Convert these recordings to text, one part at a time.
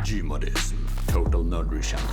Gmodism, total nerdery channel.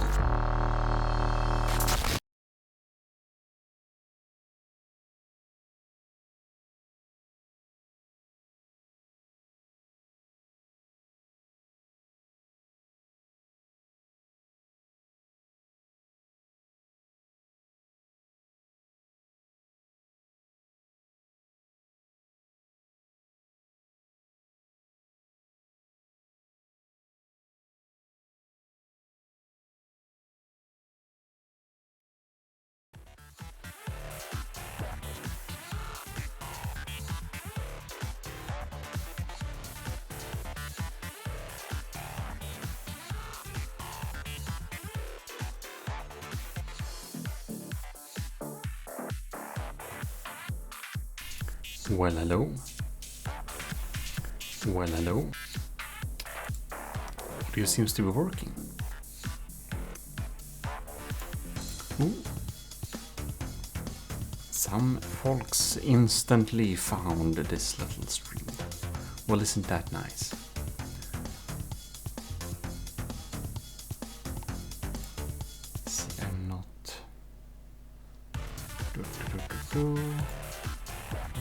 Well, hello. Well, hello. Audio seems to be working. Ooh. Some folks instantly found this little stream. Well, isn't that nice? See, I'm not...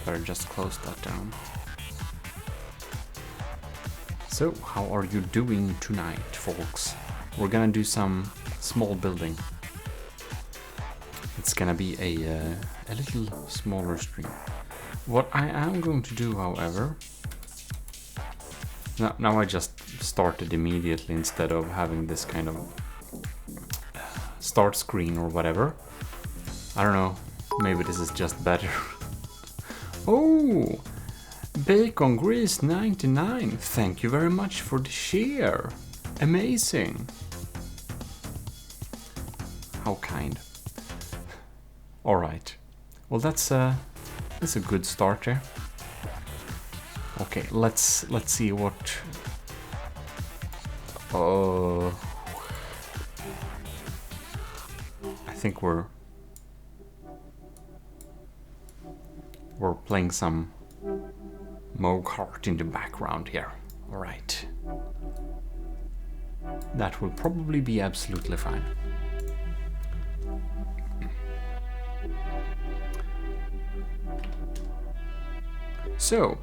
Better just close that down. So, how are you doing tonight, folks? We're gonna do some small building. It's gonna be a little smaller stream. What I am going to do, however... Now I just started immediately instead of having this kind of start screen or whatever. I don't know, maybe this is just better. Oh, Bacon Grease 99. Thank you very much for the share. Amazing. How kind. All right. Well, that's a good start there. Okay, let's see what. I think we're playing some Mogart in the background here. All right. That will probably be absolutely fine. So,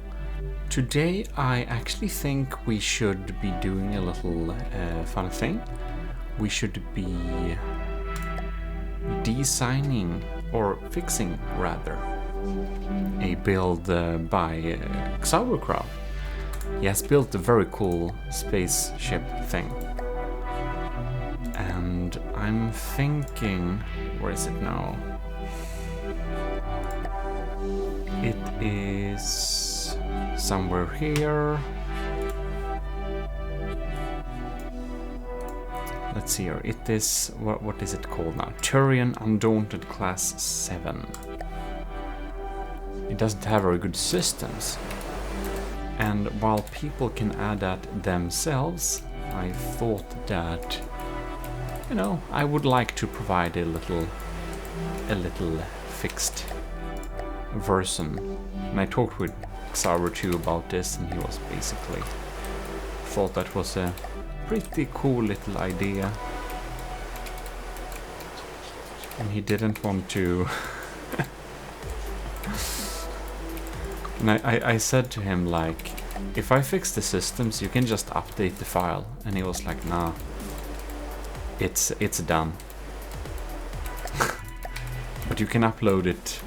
today I actually think we should be doing a little fun thing. We should be designing, or fixing rather, a build by Sauerkraut. He has built a very cool spaceship thing. And I'm thinking, where is it now? It is somewhere here. Let's see here. It is, what is it called now? Turian Undaunted-Class 7. It doesn't have very good systems. And while people can add that themselves, I thought that, you know, I would like to provide a little fixed version. And I talked with Xaver about this, and he was basically thought that was a pretty cool little idea. And he didn't want to... And I said to him, like, if I fix the systems, you can just update the file. And he was like, nah, it's done. But you can upload it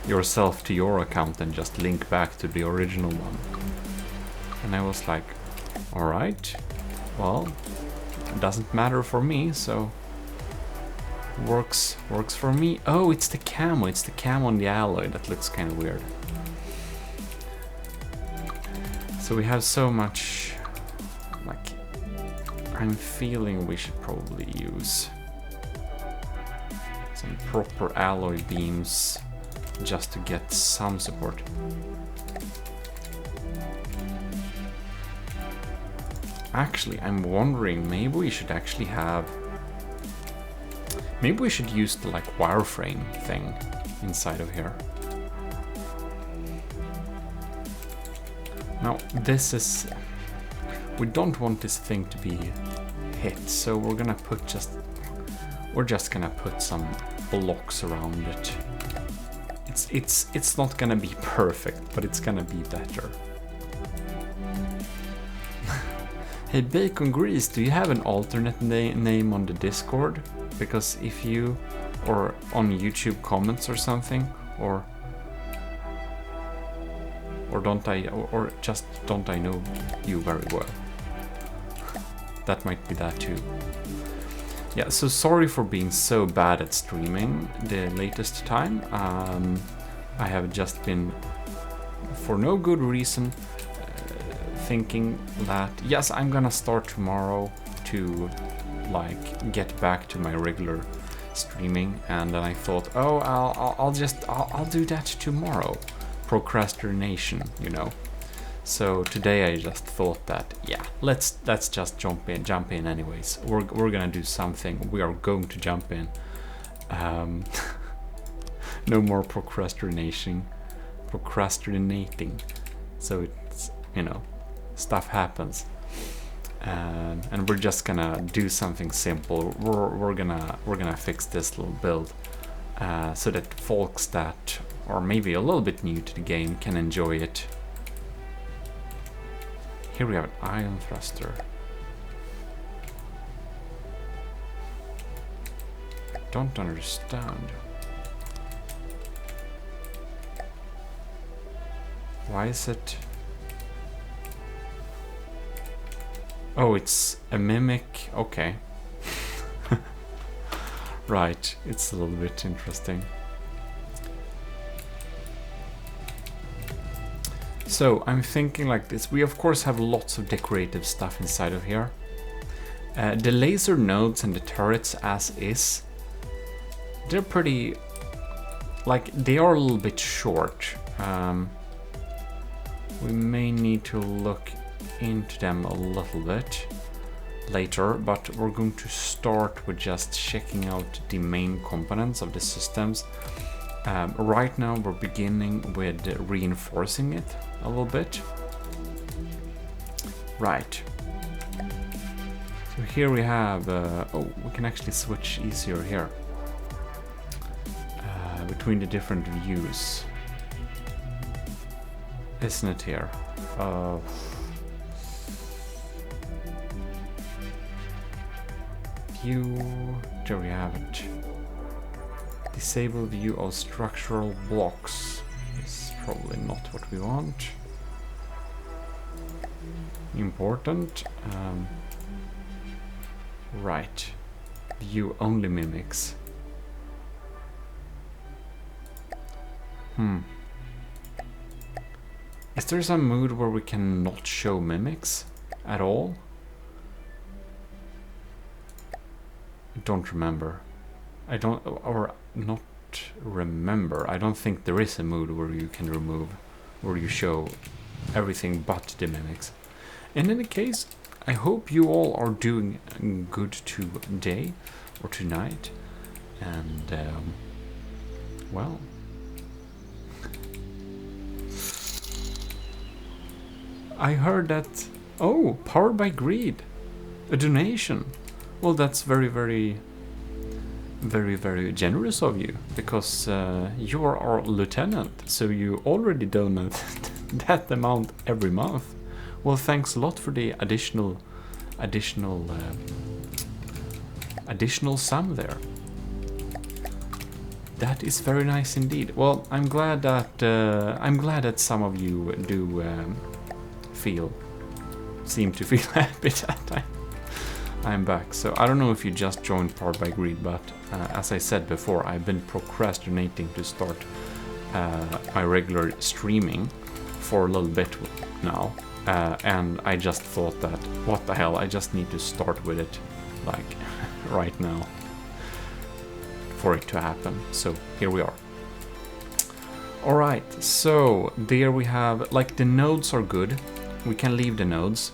yourself to your account and just link back to the original one. And I was like, alright, well, it doesn't matter for me, so works for me. Oh, it's the camo on the alloy that looks kind of weird. So we have so much, like, I'm feeling we should probably use some proper alloy beams just to get some support. Actually, I'm wondering, maybe we should actually have... Maybe we should use the, like, wireframe thing inside of here. Now, this is... we don't want this thing to be hit, so we're gonna put we're just gonna put some blocks around it. It's not gonna be perfect, but it's gonna be better. Hey Bacon Grease, do you have an alternate name on the Discord? Because if you, or on YouTube comments or something, or don't I, or just don't I know you very well? That might be that too. Yeah, so sorry for being so bad at streaming the latest time. I have just been, for no good reason, thinking that yes, I'm gonna start tomorrow to like get back to my regular streaming, and then I thought, oh, I'll do that tomorrow. Procrastination, you know. So today I just thought that yeah, let's just jump in anyways. We're gonna do something. We are going to jump in. No more procrastinating. So it's, you know, stuff happens, and we're just gonna do something simple. We're gonna fix this little build so that folks that are maybe a little bit new to the game can enjoy it. Here we have an ion thruster. Don't understand. Why is it? Oh, it's a mimic. Okay. Right, it's a little bit interesting. So I'm thinking like this. We of course have lots of decorative stuff inside of here. The laser nodes and the turrets as is, they're pretty, like, they are a little bit short. We may need to look into them a little bit later, but we're going to start with just checking out the main components of the systems. Right now we're beginning with reinforcing it a little bit. Right. So here we have, oh, we can actually switch easier here between the different views. Isn't it here? View, there we have it. Disable view of structural blocks is probably not what we want. Important. Right. View only mimics. Is there some mood where we can not show mimics at all? I don't remember. I don't, or not remember. I don't think there is a mood where you can remove, where you show everything but the mimics. In any case, I hope you all are doing good today or tonight, and well, I heard that, oh, powered by greed, a donation. Well, that's very, very, very, very generous of you, because you are our lieutenant, so you already donate that amount every month. Well, thanks a lot for the additional sum there. That is very nice indeed. Well, I'm glad that some of you do seem to feel happy that I'm back. So I don't know if you just joined Powered by Greed, but as I said before, I've been procrastinating to start my regular streaming for a little bit now. And I just thought that, what the hell, I just need to start with it, like, right now, for it to happen. So, here we are. Alright, so, there we have, like, the nodes are good. We can leave the nodes.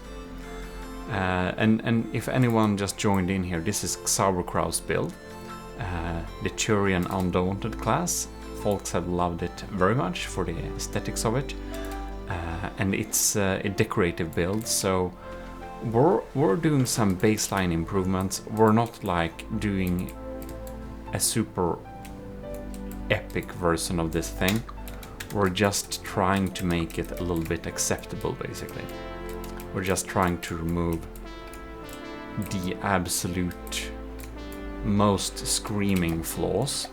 And if anyone just joined in here, this is Sauerkraut's build. The Turian Undaunted-Class. Folks have loved it very much for the aesthetics of it. And it's a decorative build, so we're doing some baseline improvements. We're not like doing a super epic version of this thing. We're just trying to make it a little bit acceptable, basically. We're just trying to remove the absolute most screaming flaws.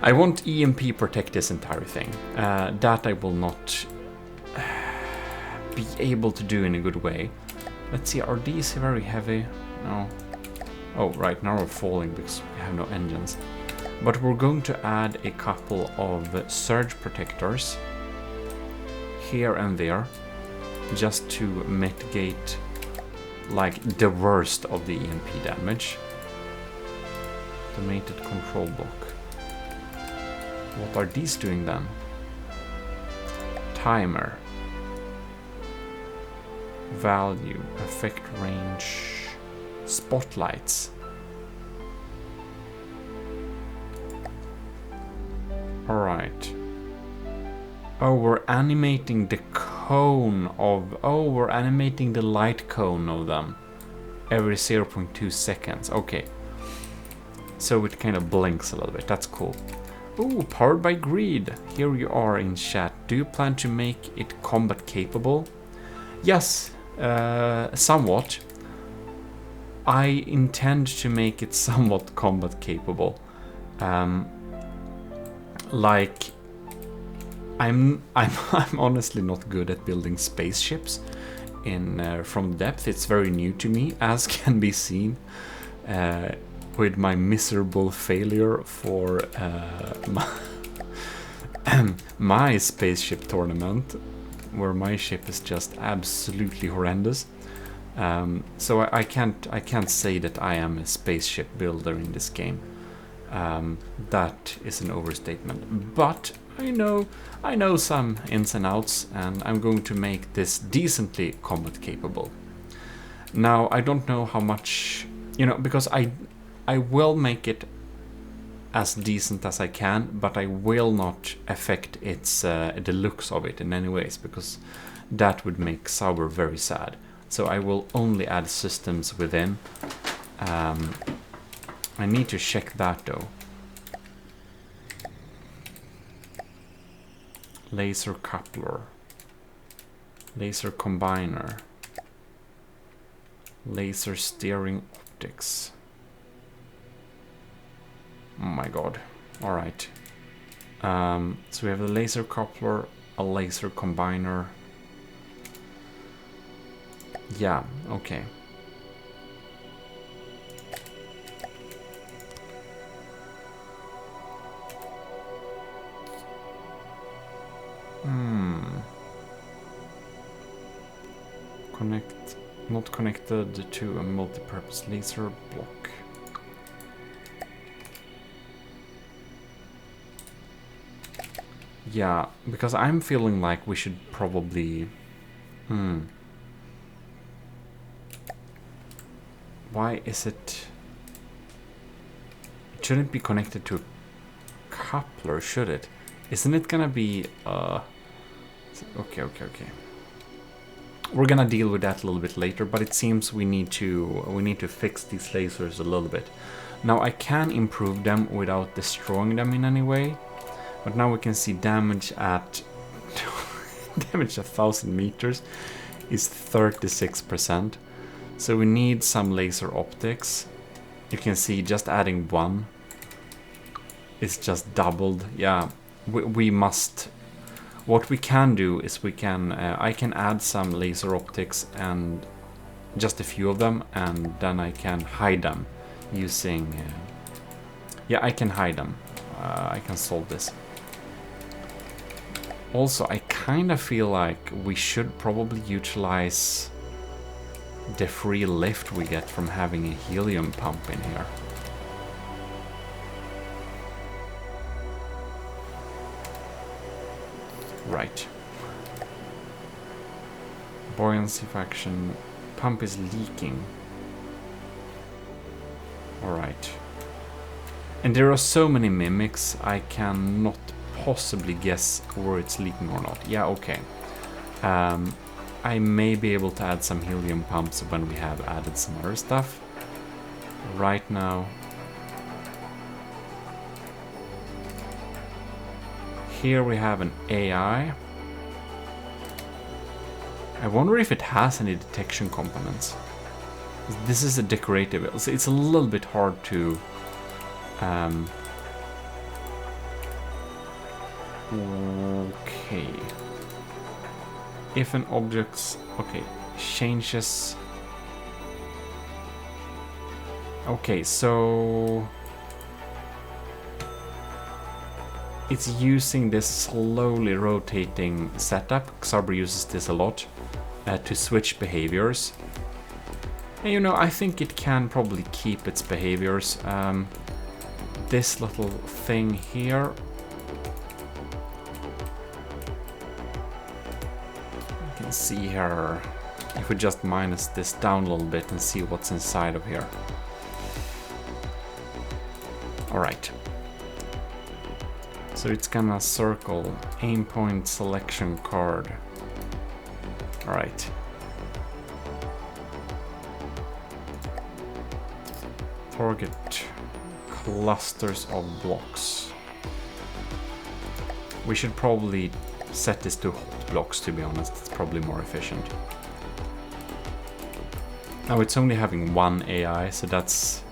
I won't EMP protect this entire thing. That I will not be able to do in a good way. Let's see, are these very heavy? No. Oh, right, now we're falling because we have no engines. But we're going to add a couple of surge protectors here and there, just to mitigate like the worst of the EMP damage. Donated control block. What are these doing then? Timer. Value, effect range, spotlights. Alright. Oh, we're animating the cone of... Oh, we're animating the light cone of them every 0.2 seconds. Okay. So it kind of blinks a little bit. That's cool. Ooh, powered by greed. Here you are in chat. Do you plan to make it combat capable? Yes, somewhat. I intend to make it somewhat combat capable. Like, I'm honestly not good at building spaceships in from depth. It's very new to me, as can be seen with my miserable failure for my spaceship tournament, where my ship is just absolutely horrendous. So I can't say that I am a spaceship builder in this game. That is an overstatement. But I know some ins and outs, and I'm going to make this decently combat capable. Now I don't know how much, because I will make it as decent as I can, but I will not affect its the looks of it in any ways, because that would make Sauber very sad. So I will only add systems within. I need to check that though. Laser coupler, laser combiner, laser steering optics. Oh my god. Alright. So we have a laser coupler, a laser combiner. Yeah, okay. Not connected to a multi-purpose laser block. Yeah, because I'm feeling like we should probably... Why is it... It shouldn't be connected to a coupler, should it? Isn't it gonna be... Okay. We're gonna deal with that a little bit later, but it seems we need to fix these lasers a little bit. Now I can improve them without destroying them in any way, but now we can see damage at damage 1,000 meters is 36%. So we need some laser optics. You can see just adding one is just doubled. Yeah, we must. What we can do is we can, I can add some laser optics and just a few of them, and then I can hide them using, yeah, I can hide them. I can solve this. Also, I kind of feel like we should probably utilize the free lift we get from having a helium pump in here. Right. Buoyancy faction. Pump is leaking. Alright. And there are so many mimics, I cannot possibly guess where it's leaking or not. Yeah, okay. I may be able to add some helium pumps when we have added some other stuff. Right now, here we have an AI. I wonder if it has any detection components. This is a decorative. It's a little bit hard to... okay. If an object's... okay, changes... okay, so... it's using this slowly rotating setup. Xarber uses this a lot to switch behaviors. And you know, I think it can probably keep its behaviors. This little thing here... you can see here, if we just minus this down a little bit and see what's inside of here. Alright. So it's gonna circle aim point selection card. Alright. Target clusters of blocks. We should probably set this to hot blocks, to be honest. It's probably more efficient. Now it's only having one AI, so that's...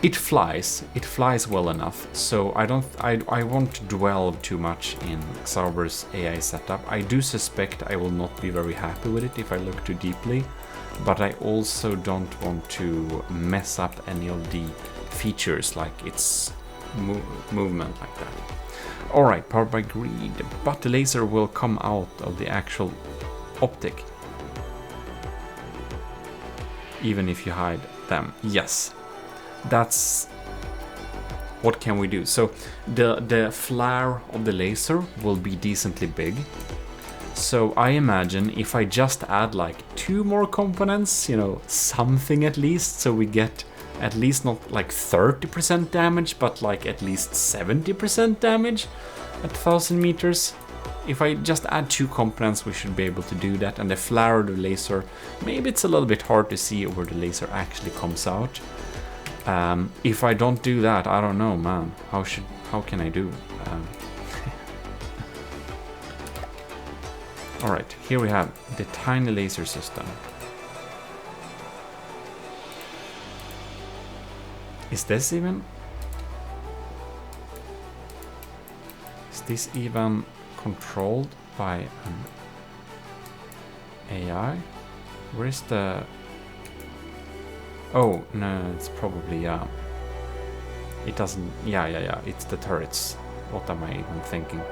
it flies well enough, so I won't dwell too much in Xarber's AI setup. I do suspect I will not be very happy with it if I look too deeply, but I also don't want to mess up any of the features, like its movement like that. Alright, powered by greed, but the laser will come out of the actual optic, even if you hide them. Yes. That's... what can we do? So the flare of the laser will be decently big. So I imagine if I just add like 2 more components, you know, something at least, so we get at least not like 30% damage, but like at least 70% damage at 1000 meters. If I just add 2 components, we should be able to do that. And the flare of the laser, maybe it's a little bit hard to see where the laser actually comes out. If I don't do that, I don't know, man. How can I do? Alright, here we have the tiny laser system. Is this even? Is this even controlled by an AI? Where is the... oh, no, it's probably, yeah. It doesn't... yeah, it's the turrets. What am I even thinking?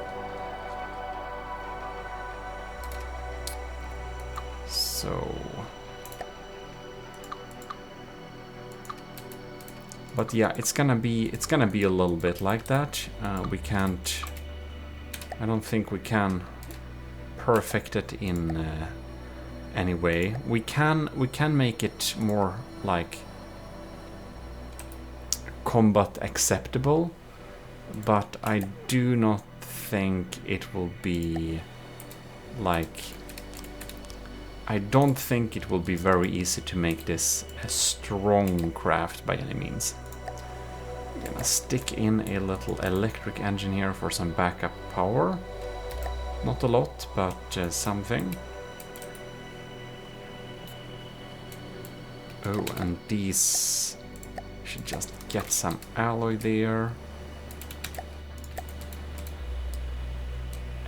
So... but yeah, it's gonna be a little bit like that. We can't... I don't think we can perfect it in any way. We can make it more like combat acceptable, but I do not think it will be like... I don't think it will be very easy to make this a strong craft by any means. I'm gonna stick in a little electric engine here for some backup power. Not a lot, but something. Oh, and these should just get some alloy there.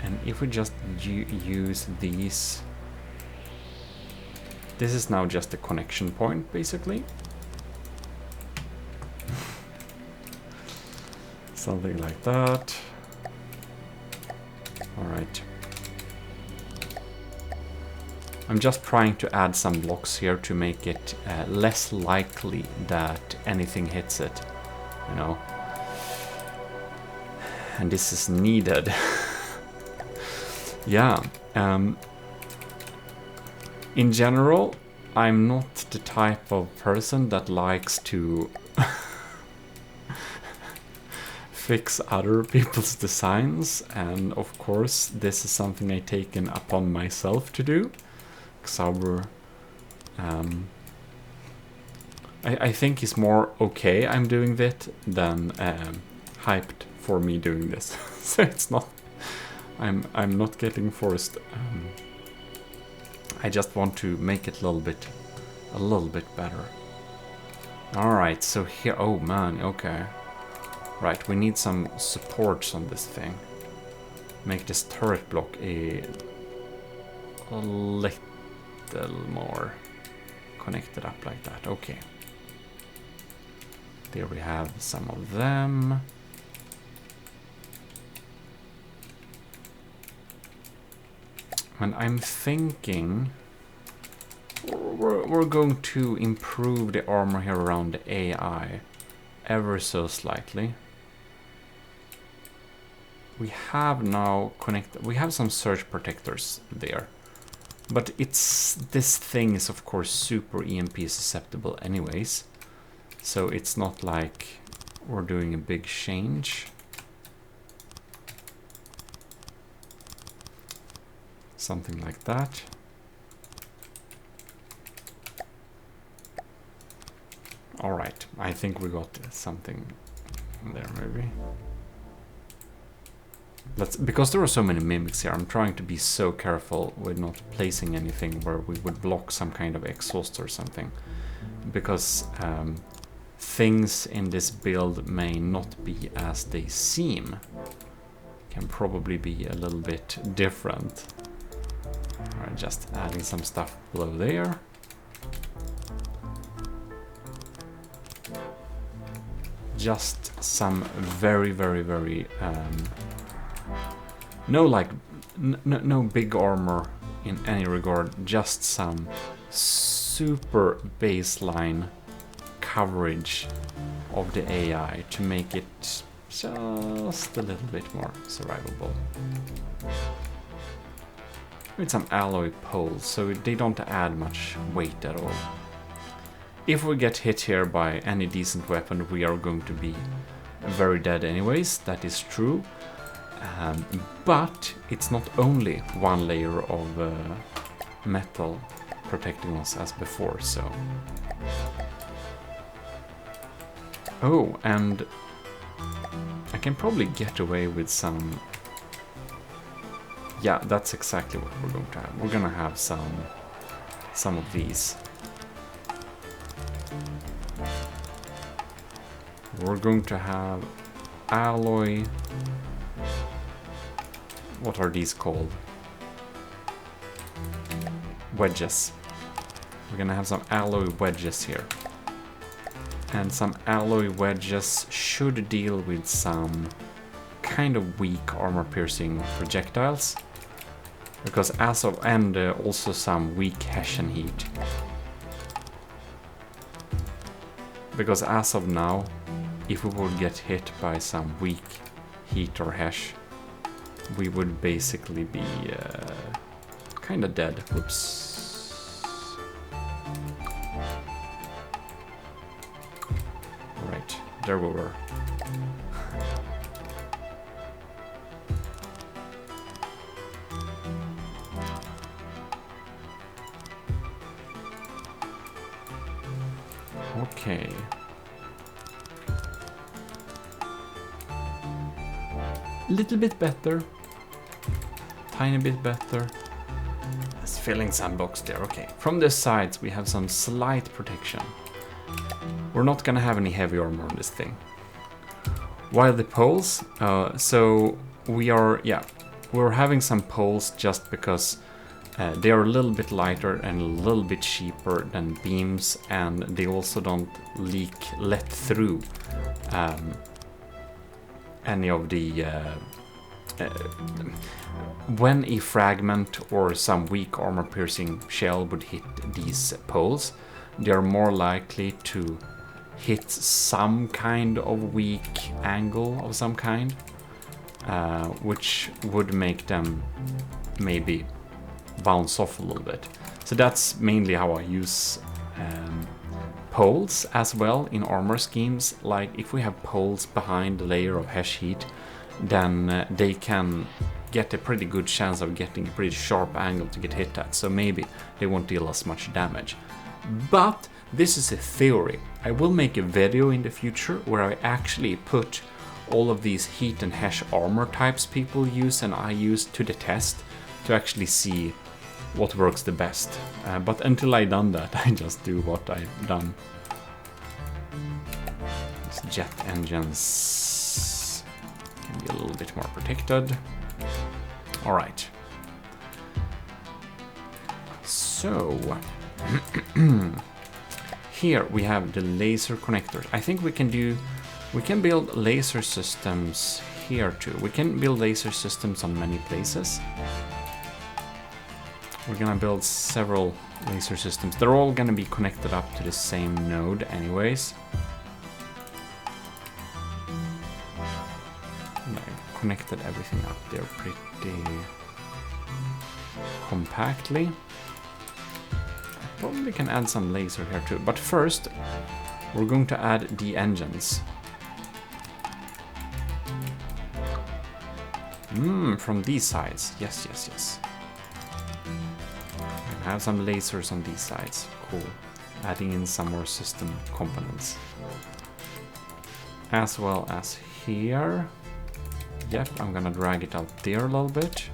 And if we just use these... this is now just a connection point, basically. Something like that. Alright. I'm just trying to add some blocks here to make it less likely that anything hits it, you know. And this is needed. Yeah. In general, I'm not the type of person that likes to fix other people's designs, and of course this is something I taken upon myself to do. Xauber, I think he's more okay I'm doing that than hyped for me doing this. So it's not, I'm not getting forced. I just want to make it a little bit better. All right, so here, oh man, okay. Right, we need some supports on this thing. Make this turret block a little more connected up like that. Okay. There we have some of them. And I'm thinking we're going to improve the armor here around the AI ever so slightly. We have now connected, we have some surge protectors there, but this thing is of course super EMP susceptible anyways, so it's not like we're doing a big change. Something like that. All right, I think we got something there maybe. Because there are so many mimics here, I'm trying to be so careful with not placing anything where we would block some kind of exhaust or something. Because things in this build may not be as they seem. Can probably be a little bit different. Alright, just adding some stuff below there. Just some very no big armor in any regard, just some super baseline coverage of the AI to make it just a little bit more survivable. With some alloy poles, so they don't add much weight at all. If we get hit here by any decent weapon, we are going to be very dead anyways, that is true. But it's not only one layer of metal protecting us as before, so... Oh, and I can probably get away with some... Yeah, that's exactly what we're going to have. We're gonna have some of these. We're going to have alloy... What are these called? Wedges. We're gonna have some alloy wedges here. And some alloy wedges should deal with some kind of weak armor-piercing projectiles. Because as of... and also some weak Hessian heat. Because as of now, if we would get hit by some weak heat or Hesh, we would basically be kind of dead. Whoops. Right, there we were. Okay. Little bit better. Tiny bit better. It's filling some box there, okay. From the sides we have some slight protection. We're not gonna have any heavy armor on this thing. While the poles, so we are, yeah, we're having some poles just because they are a little bit lighter and a little bit cheaper than beams, and they also don't let through any of the when a fragment or some weak armor piercing shell would hit these poles, they are more likely to hit some kind of weak angle of some kind, which would make them maybe bounce off a little bit. So that's mainly how I use poles as well in armor schemes. Like if we have poles behind the layer of hash heat, then they can get a pretty good chance of getting a pretty sharp angle to get hit at, so maybe they won't deal us much damage. But this is a theory. I will make a video in the future where I actually put all of these heat and hash armor types people use and I use to the test to actually see what works the best. But until I done that, I just do what I've done. These jet engines can be a little bit more protected. Alright. So, here we have the laser connectors. I think we can build laser systems here too. We can build laser systems on many places. We're gonna build several laser systems. They're all gonna be connected up to the same node anyways. Connected everything up there pretty compactly. I probably can add some laser here too, but first we're going to add the engines. From these sides. Yes, yes, yes. And have some lasers on these sides. Cool. Adding in some more system components. As well as here. Yep, I'm gonna drag it out there a little bit.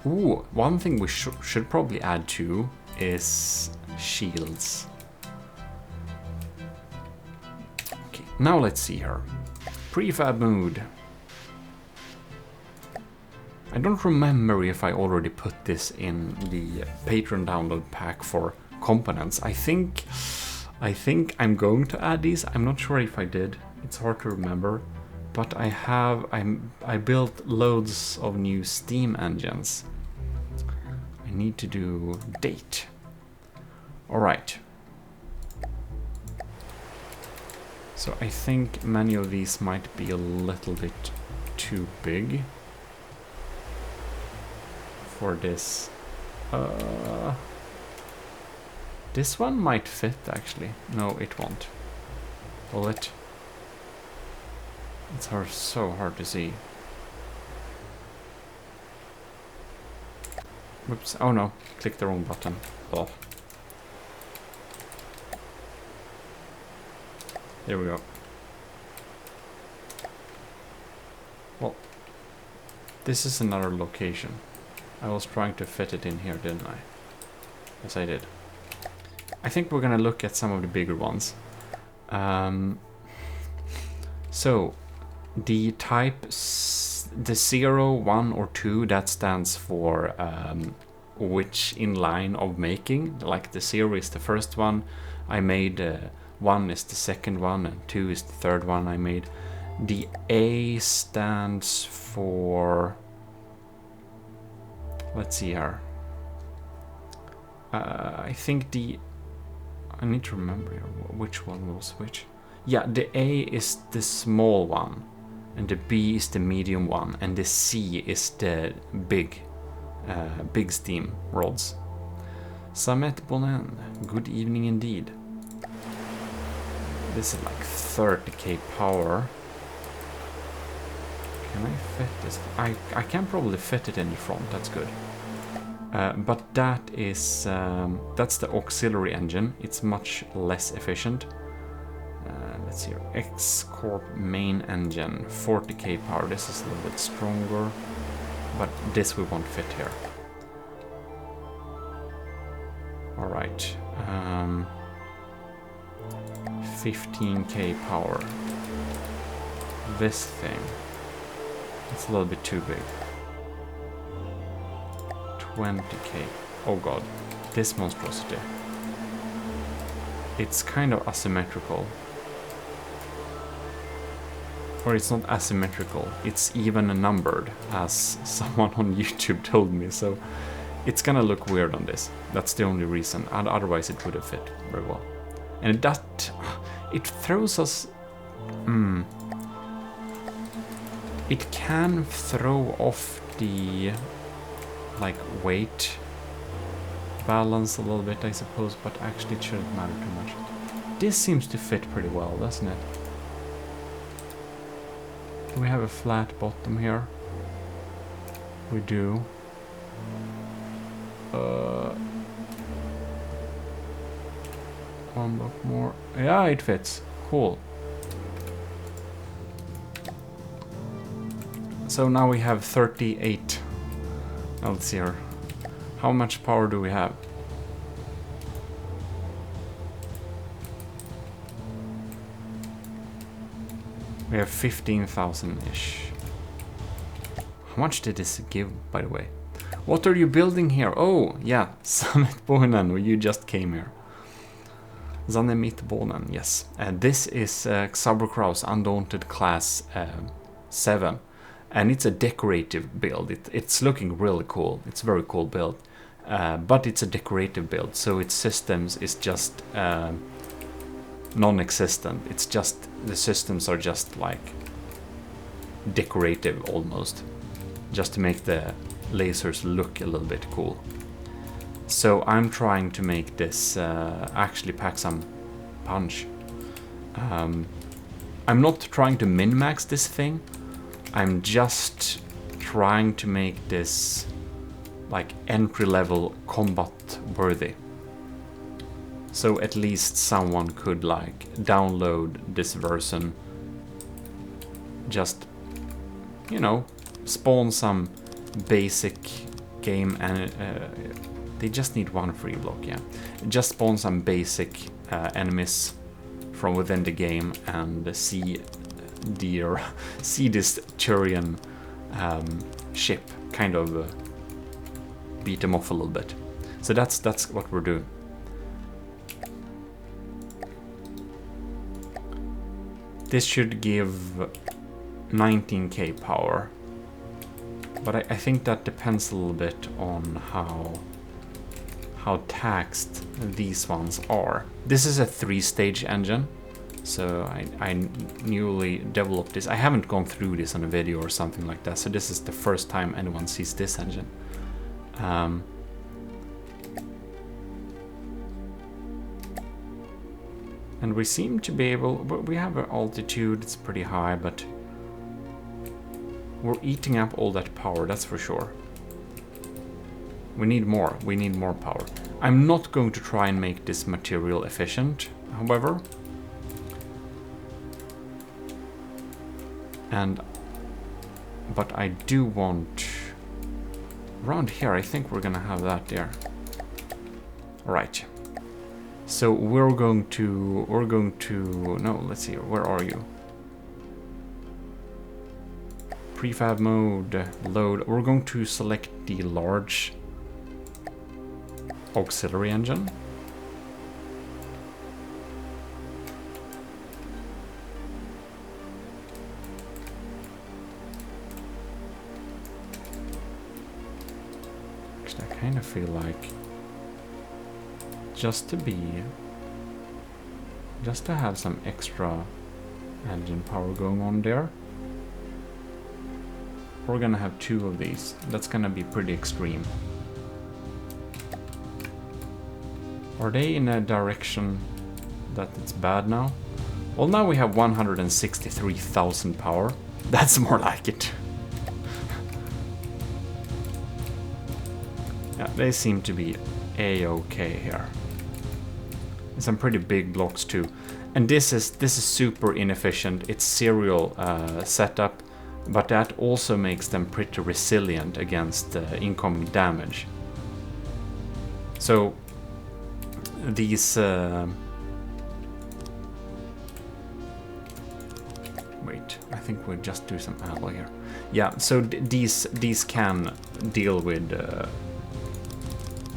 Ooh, one thing we should probably add to is shields. Okay, now let's see here. Prefab mode. I don't remember if I already put this in the Patreon download pack for components. I think I'm going to add these. I'm not sure if I did. It's hard to remember. But I built loads of new Steam engines. I need to do date. Alright. So I think many of these might be a little bit too big for this. This one might fit, actually. No, it won't. Will it? It's so hard to see. Whoops. Oh no, click the wrong button. Oh. There we go. Well, this is another location. I was trying to fit it in here, didn't I? Yes, I did. I think we're gonna look at some of the bigger ones. So, the type, the 0, 1, or 2, that stands for which in line of making. Like the 0 is the first one I made, 1 is the second one, and 2 is the third one I made. The A stands for, let's see here. I think I need to remember which one was which. Yeah, the A is the small one, and the B is the medium one, and the C is the big steam rods. Samet Bonen, good evening indeed. This is like 30k power. Can I fit this? I can probably fit it in the front, that's good. But that is, that's the auxiliary engine. It's much less efficient. Let's see, X-Corp main engine, 40k power. This is a little bit stronger, but this we won't fit here. Alright, 15k power. This thing, it's a little bit too big. 20k. Oh god, this monstrosity. It's kind of asymmetrical. Or it's not asymmetrical, it's even numbered, as someone on YouTube told me, so it's gonna look weird on this. That's the only reason, and otherwise it would have fit very well. And that, it throws us... It can throw off the like weight balance a little bit, I suppose, but actually it shouldn't matter too much. This seems to fit pretty well, doesn't it? Do we have a flat bottom here? We do. One block more. Yeah, it fits. Cool. So now we have 38. Now let's see here. How much power do we have? We have 15,000-ish. How much did this give, by the way? What are you building here? Oh, yeah, Sammetbonen, where you just came here. Zanemittbonen, yes. This is Xaberkraus Undaunted-Class 7. And it's a decorative build. It's looking really cool. It's a very cool build. But it's a decorative build, so its systems is just non-existent. It's just, the systems are just like decorative almost. Just to make the lasers look a little bit cool. So I'm trying to make this actually pack some punch. I'm not trying to min-max this thing. I'm just trying to make this like entry-level combat worthy. So at least someone could like download this version, just, you know, spawn some basic game, and they just need one free block, yeah. Just spawn some basic enemies from within the game and see this Turian ship kind of beat them off a little bit. So that's what we're doing. This should give 19k power, but I think that depends a little bit on how taxed these ones are. This is a 3-stage engine, so I newly developed this. I haven't gone through this on a video or something like that, so this is the first time anyone sees this engine. And we seem to be able, we have an altitude, it's pretty high, but we're eating up all that power, that's for sure. We need more power. I'm not going to try and make this material efficient, however. But I do want, around here, I think we're gonna have that there. Right. So we're going to, no, let's see, where are you? Prefab mode, load. We're going to select the large auxiliary engine. Actually, I kind of feel like just to have some extra engine power going on there, we're gonna have 2 of these. That's gonna be pretty extreme. Are they in a direction that it's bad now? Well, now we have 163,000 power. That's more like it. Yeah, they seem to be a-okay here. Some pretty big blocks too, and this is super inefficient. It's serial setup, but that also makes them pretty resilient against incoming damage. So these wait, I think we'll just do some alloy here. Yeah, so these can deal with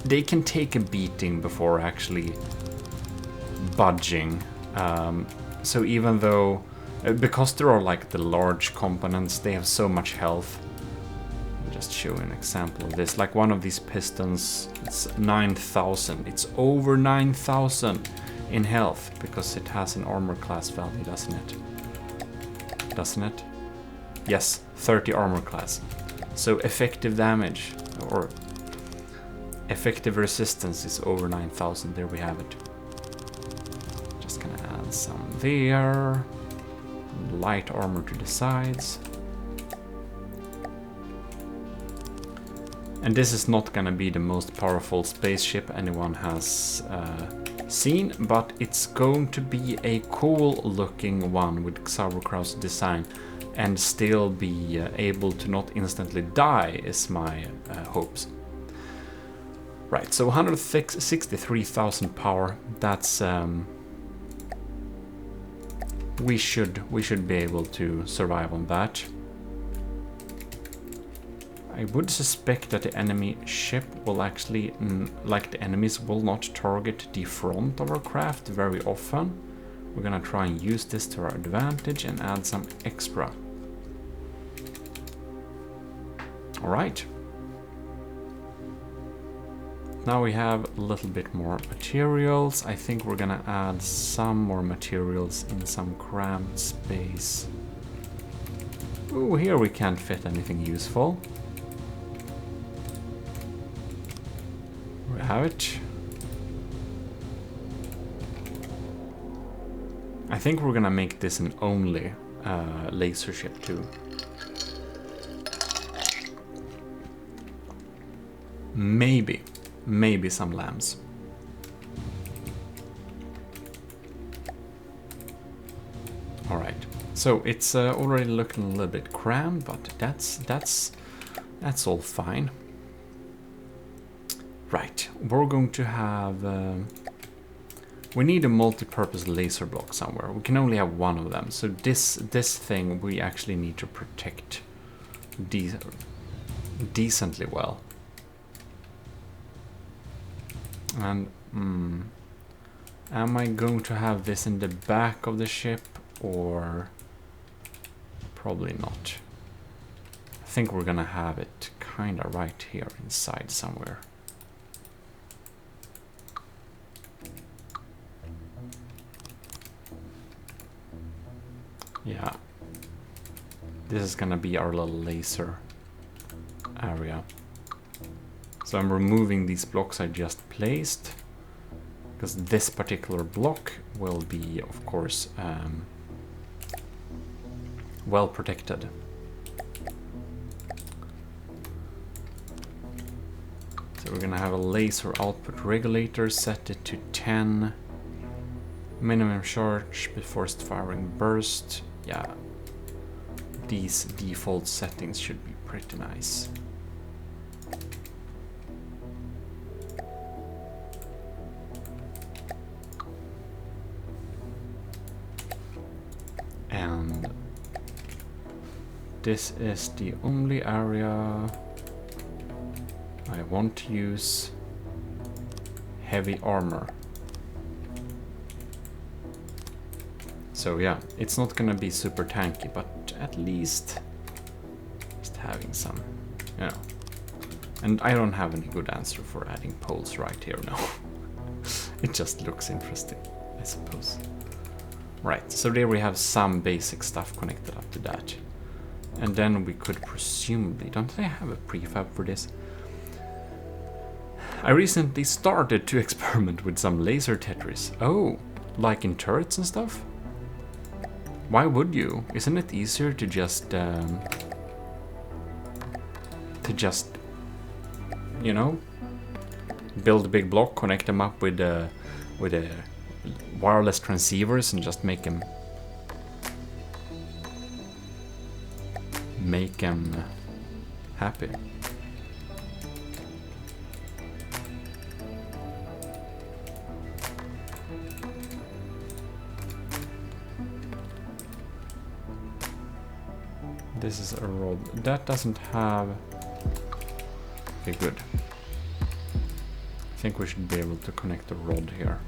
they can take a beating before actually budging. So even though, because there are like the large components, they have so much health. I'll just show you an example of this. Like one of these pistons, it's 9,000. It's over 9,000 in health because it has an armor class value, doesn't it? Doesn't it? Yes, 30 armor class. So effective damage, or Effective resistance is over 9,000. There we have it. Just gonna add some there. Light armor to the sides. And this is not gonna be the most powerful spaceship anyone has seen, but it's going to be a cool looking one with sauerkraut's design and still be able to not instantly die is my hopes. Right, so 163,000 power, that's we should be able to survive on that. I would suspect that the enemy ship will actually, like the enemies will not target the front of our craft very often. We're gonna try and use this to our advantage and add some extra. Alright. Now we have a little bit more materials. I think we're gonna add some more materials in some cramped space. Ooh, here we can't fit anything useful. We have it. I think we're gonna make this an only laser ship too. Maybe some lamps. All right, so it's already looking a little bit crammed, but that's all fine. Right, we're going to have. We need a multi-purpose laser block somewhere. We can only have one of them, so this thing we actually need to protect decently well. And am I going to have this in the back of the ship or probably not? I think we're gonna have it kinda right here inside somewhere. Yeah, this is gonna be our little laser area. So I'm removing these blocks I just placed, because this particular block will be, of course, well protected. So we're gonna have a laser output regulator, set it to 10. Minimum charge before firing burst. Yeah, these default settings should be pretty nice. And this is the only area I want to use heavy armor. So yeah, it's not gonna be super tanky, but at least just having some, you know. And I don't have any good answer for adding poles right here now. It just looks interesting, I suppose. Right, so there we have some basic stuff connected up to that. And then we could presumably, don't I have a prefab for this? I recently started to experiment with some laser Tetris. Oh, like in turrets and stuff? Why would you? Isn't it easier to just, you know, build a big block, connect them up with wireless transceivers, and just make them happy. This is a rod. That doesn't have... Okay, good. I think we should be able to connect a rod here.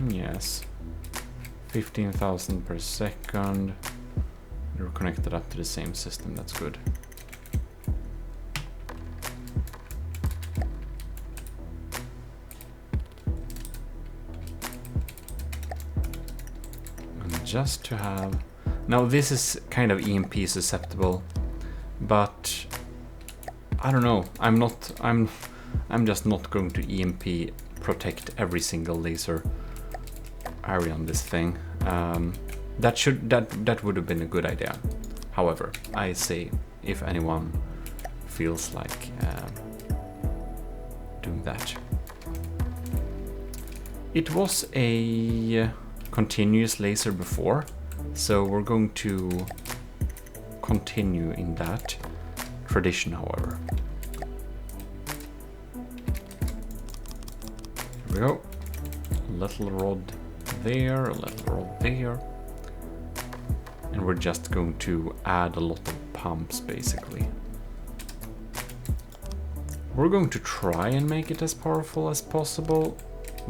Yes. 15,000 per second. We're connected up to the same system, that's good. Just to have... Now this is kind of EMP susceptible, but I don't know. I'm just not going to EMP protect every single laser area on this thing. That would have been a good idea. However, I say if anyone feels like doing that. It was a continuous laser before, so we're going to continue in that tradition, however. Here we go. A little rod there, a little rod there. And we're just going to add a lot of pumps, basically. We're going to try and make it as powerful as possible,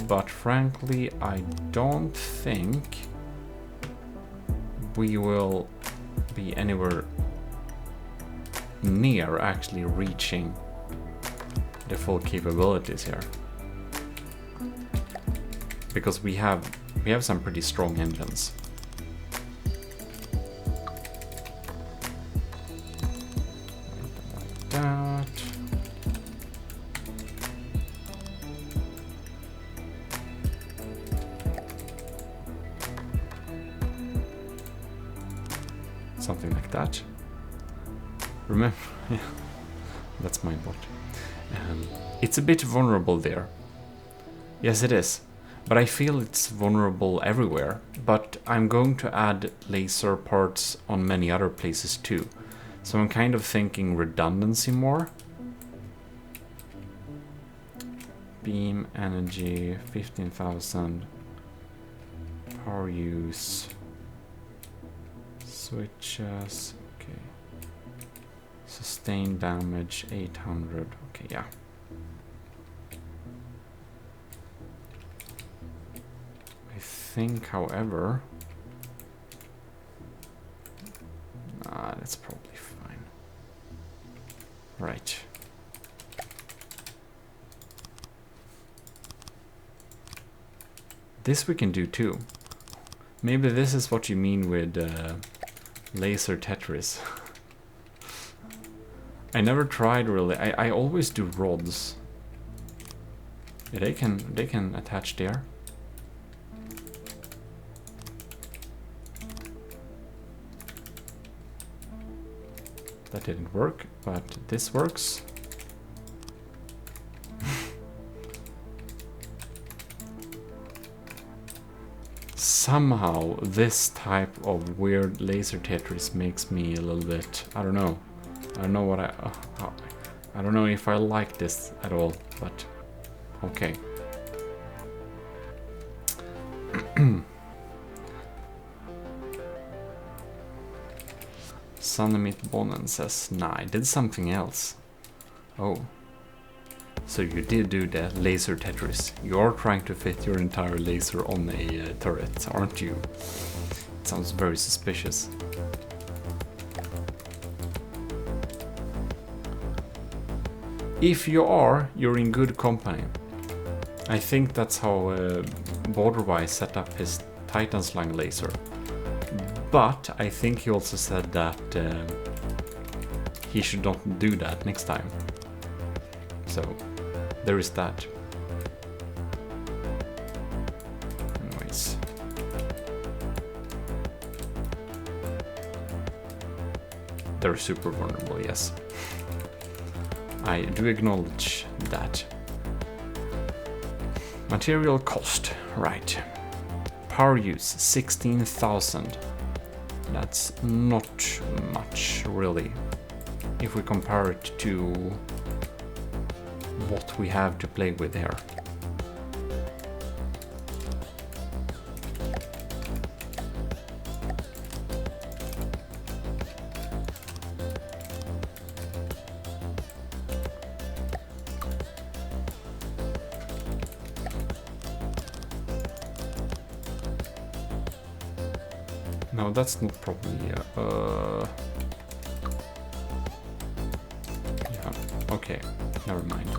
but frankly, I don't think we will be anywhere near actually reaching the full capabilities here. Because we have some pretty strong engines. Like that. Something like that. Remember, yeah, that's my bot. It's a bit vulnerable there. Yes, it is. But I feel it's vulnerable everywhere. But I'm going to add laser parts on many other places too. So I'm kind of thinking redundancy more. Beam energy, 15,000. Power use. Switches, okay. Sustained damage, 800, okay, yeah. I think, however... Nah, that's probably fine. Right. This we can do too. Maybe this is what you mean with... laser Tetris. I never tried really. I always do rods. Yeah, they can attach there. That didn't work, but this works. Somehow this type of weird laser Tetris makes me a little bit, I don't know. I don't know what I don't know if I like this at all, but okay. Sunamit Bonen says, nah, I did something else. Oh. So you did do the laser Tetris. You're trying to fit your entire laser on a turret, aren't you? It sounds very suspicious. If you are, you're in good company. I think that's how Borderwise set up his Titan Slang laser. But I think he also said that he should not do that next time. So there is that. Anyways. They're super vulnerable, yes. I do acknowledge that. Material cost, right. Power use, 16,000. That's not much, really. If we compare it to what we have to play with here. No, that's not probably... yeah, okay, never mind.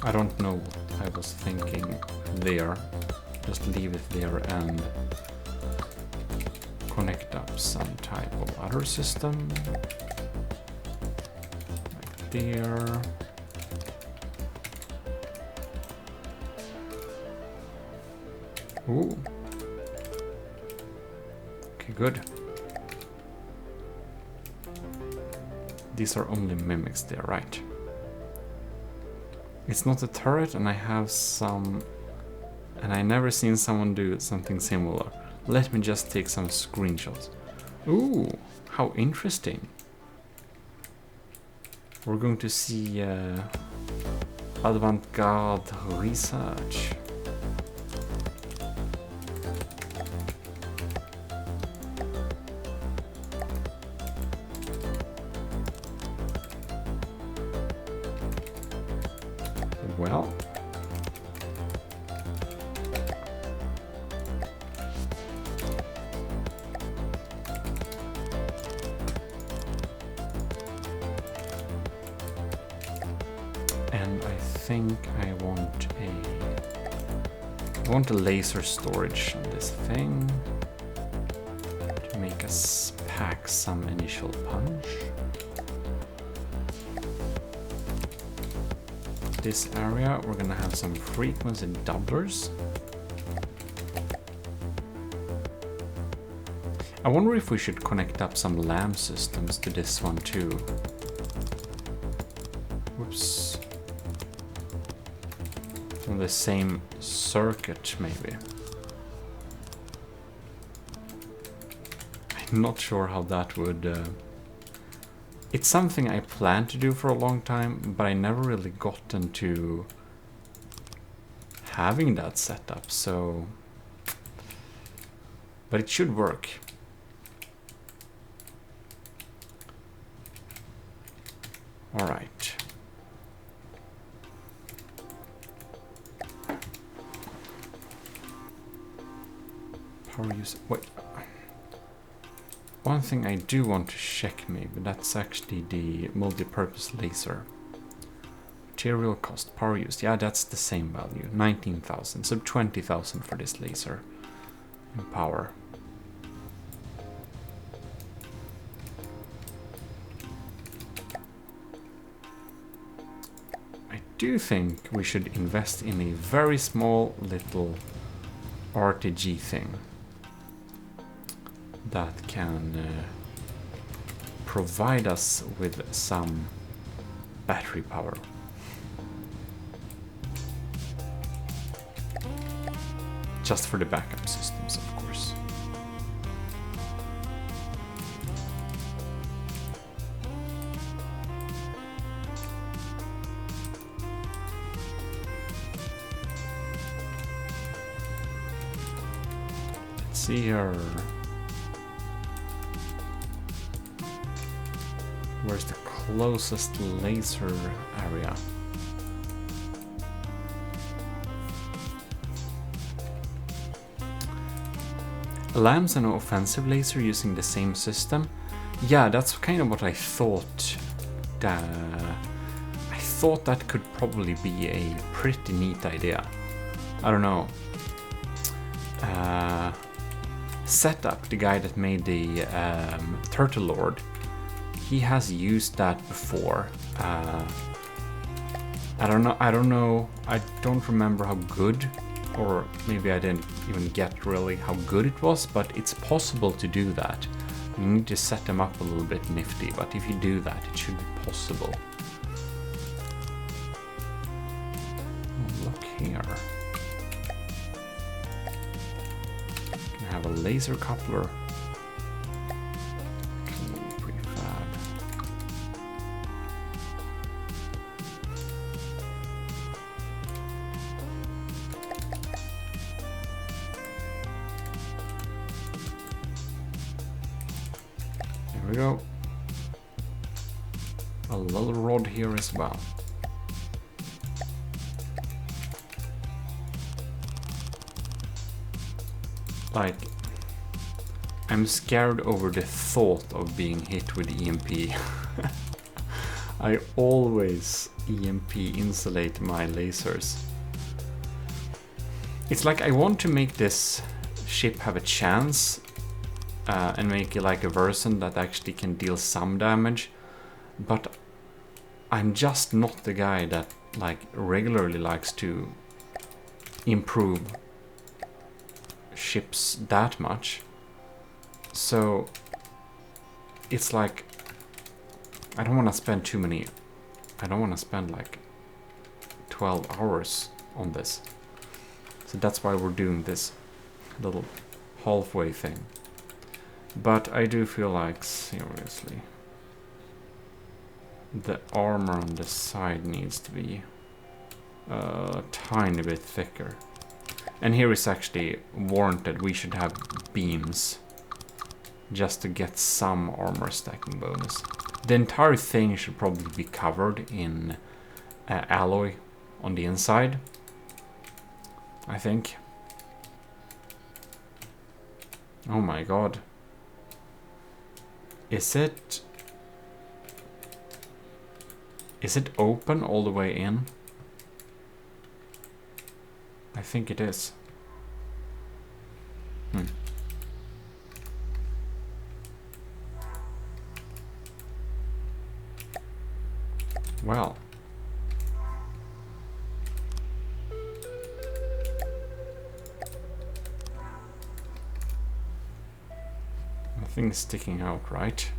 I don't know what I was thinking there. Just leave it there and connect up some type of other system. Like there. Ooh. Okay, good. These are only mimics there, right? It's not a turret, and I have some... And I never seen someone do something similar. Let me just take some screenshots. Ooh, how interesting. We're going to see avant-garde research. Well, and I think I want a laser storage on this thing to make us pack some initial punch. This area, we're gonna have some frequency doublers. I wonder if we should connect up some lamp systems to this one too. Whoops. On the same circuit, maybe. I'm not sure how that would... It's something I planned to do for a long time, but I never really gotten to having that set up, so... But it should work. Alright. Power use... Wait. One thing I do want to check maybe, that's actually the multi-purpose laser. Material cost, power used, yeah, that's the same value, 19,000, so 20,000 for this laser in power. I do think we should invest in a very small little RTG thing that can provide us with some battery power. Just for the backup systems, of course. Let's see here. Where's the closest laser area? Lamps and an offensive laser using the same system? Yeah, that's kind of what I thought. I thought that could probably be a pretty neat idea. I don't know. Setup, the guy that made the Turtle Lord, he has used that before. I don't know. I don't remember how good, or maybe I didn't even get really how good it was, but it's possible to do that. You need to set them up a little bit nifty, but if you do that, it should be possible. Oh, look here. Can I have a laser coupler? There we go. A little rod here as well. Like, I'm scared over the thought of being hit with EMP. I always EMP insulate my lasers. It's like I want to make this ship have a chance and make it like a version that actually can deal some damage. But I'm just not the guy that like regularly likes to improve ships that much. So it's like I don't want to spend too many. I don't want to spend like 12 hours on this. So that's why we're doing this little halfway thing. But I do feel like, seriously, the armor on the side needs to be a tiny bit thicker. And here is actually warranted. We should have beams just to get some armor stacking bonus. The entire thing should probably be covered in alloy on the inside, I think. Oh my god. Is it open all the way in? I think it is. Well. Nothing's sticking out, right?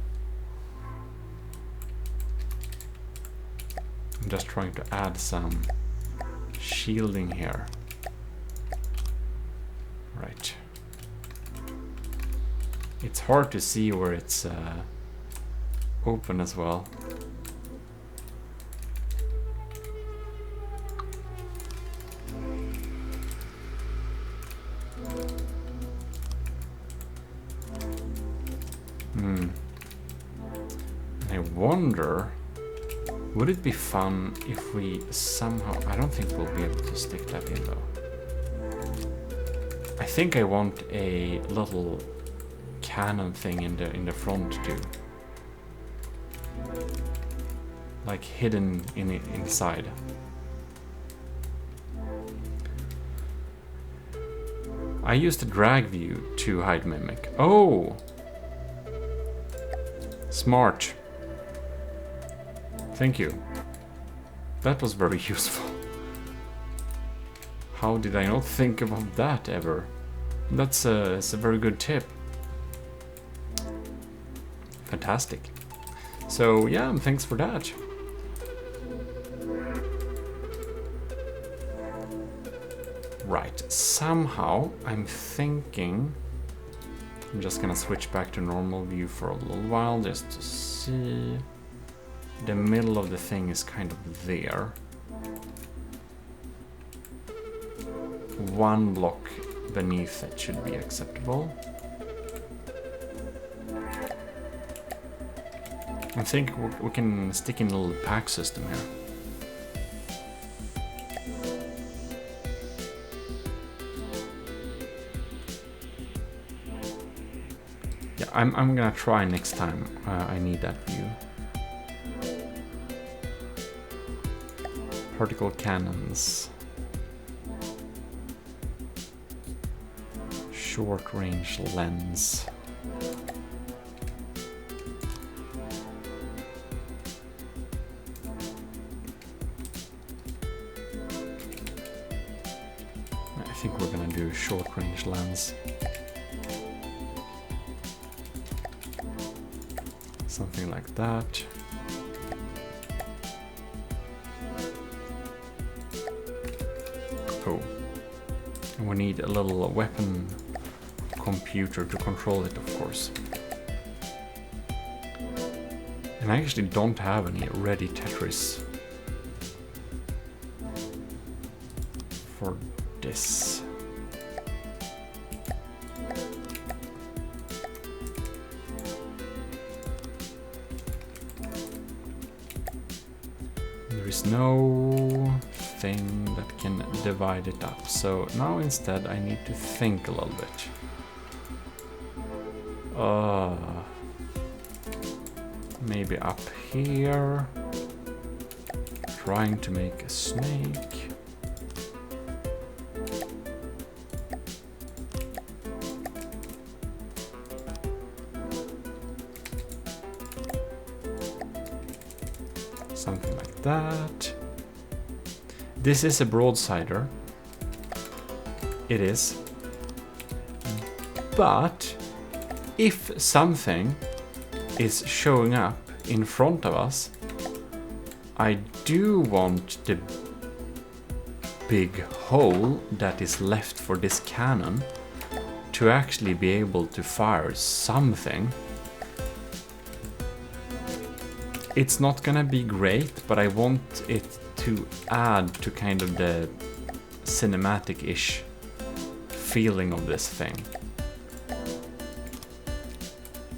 I'm just trying to add some shielding here. Right. It's hard to see where it's open as well. I wonder, would it be fun if we somehow... I don't think we'll be able to stick that in though. I think I want a little cannon thing in the front too. Like hidden inside. I used the drag view to hide mimic. Oh! Smart. Thank you. That was very useful. How did I not think about that ever? That's a very good tip. Fantastic. So yeah, thanks for that. Right, somehow I'm thinking... I'm just gonna switch back to normal view for a little while just to see. The middle of the thing is kind of there. One block beneath it should be acceptable. I think we can stick in a little pack system here. Yeah, I'm gonna try next time. I need that view. Particle cannons. Short range lens. I think we're gonna do short range lens. Something like that. Oh. And we need a little weapon computer to control it, of course. And I actually don't have any ready Tetris for this. There is no thing that can divide it up. So now instead I need to think a little bit. Maybe up here. Trying to make a snake. that. This is a broadsider. It is. But if something is showing up in front of us, I do want the big hole that is left for this cannon to actually be able to fire something. It's not gonna be great, but I want it to add to kind of the cinematic-ish feeling of this thing.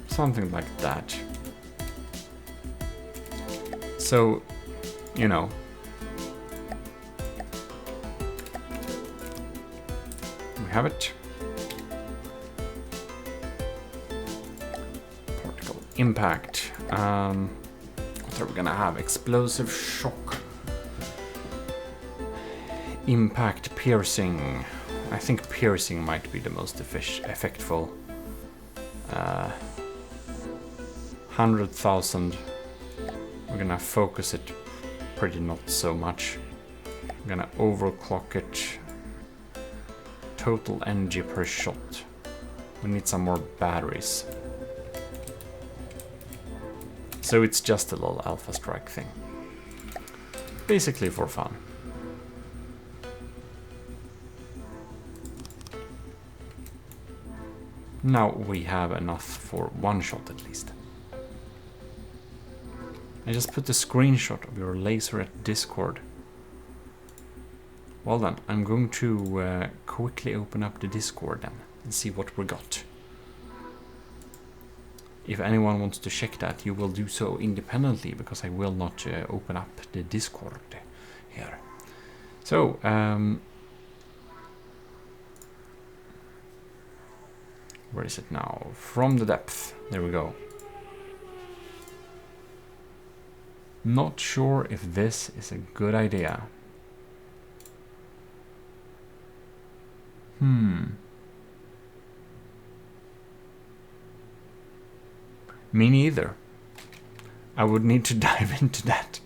Something like that. So, you know, we have it. Particle impact. What are we gonna have? Explosive shock. Impact piercing. I think piercing might be the most effectful. 100,000. We're gonna focus it pretty not so much. We're gonna overclock it. Total energy per shot. We need some more batteries. So it's just a little alpha strike thing. Basically for fun. Now we have enough for one shot at least. I just put a screenshot of your laser at Discord. Well then, I'm going to quickly open up the Discord then and see what we got. If anyone wants to check that, you will do so independently, because I will not open up the Discord here. So, where is it now? From the depth. There we go. Not sure if this is a good idea. Me neither. I would need to dive into that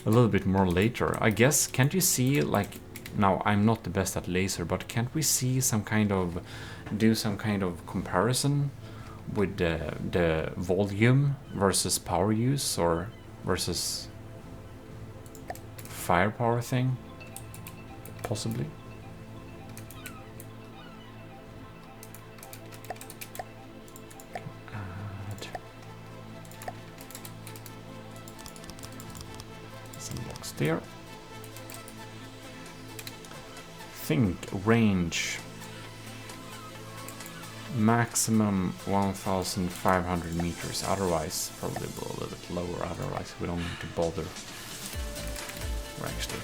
a little bit more later. I guess, can't you see, like, now I'm not the best at laser, but can't we see some kind of, do some kind of comparison with the volume versus power use, or versus firepower thing? Possibly. Add some blocks there. Think range. Maximum 1,500 meters, otherwise probably a little bit lower, otherwise we don't need to bother. Or actually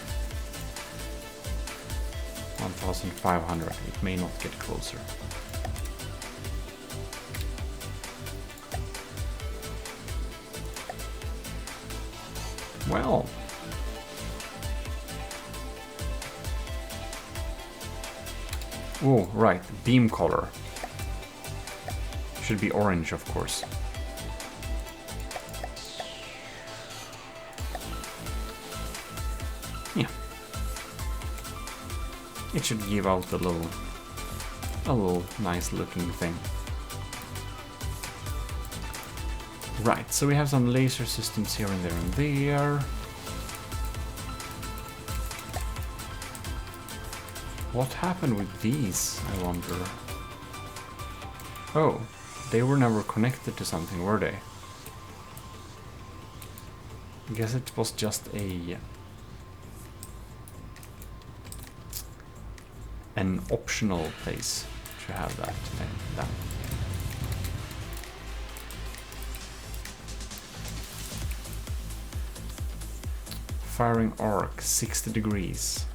1,500, it may not get closer. Well, oh right, beam color. Should be orange, of course. Yeah. It should give out a little nice looking thing. Right, so we have some laser systems here and there and there. What happened with these, I wonder? Oh. They were never connected to something, were they? I guess it was just an optional place to have that thing. Firing arc, 60 degrees.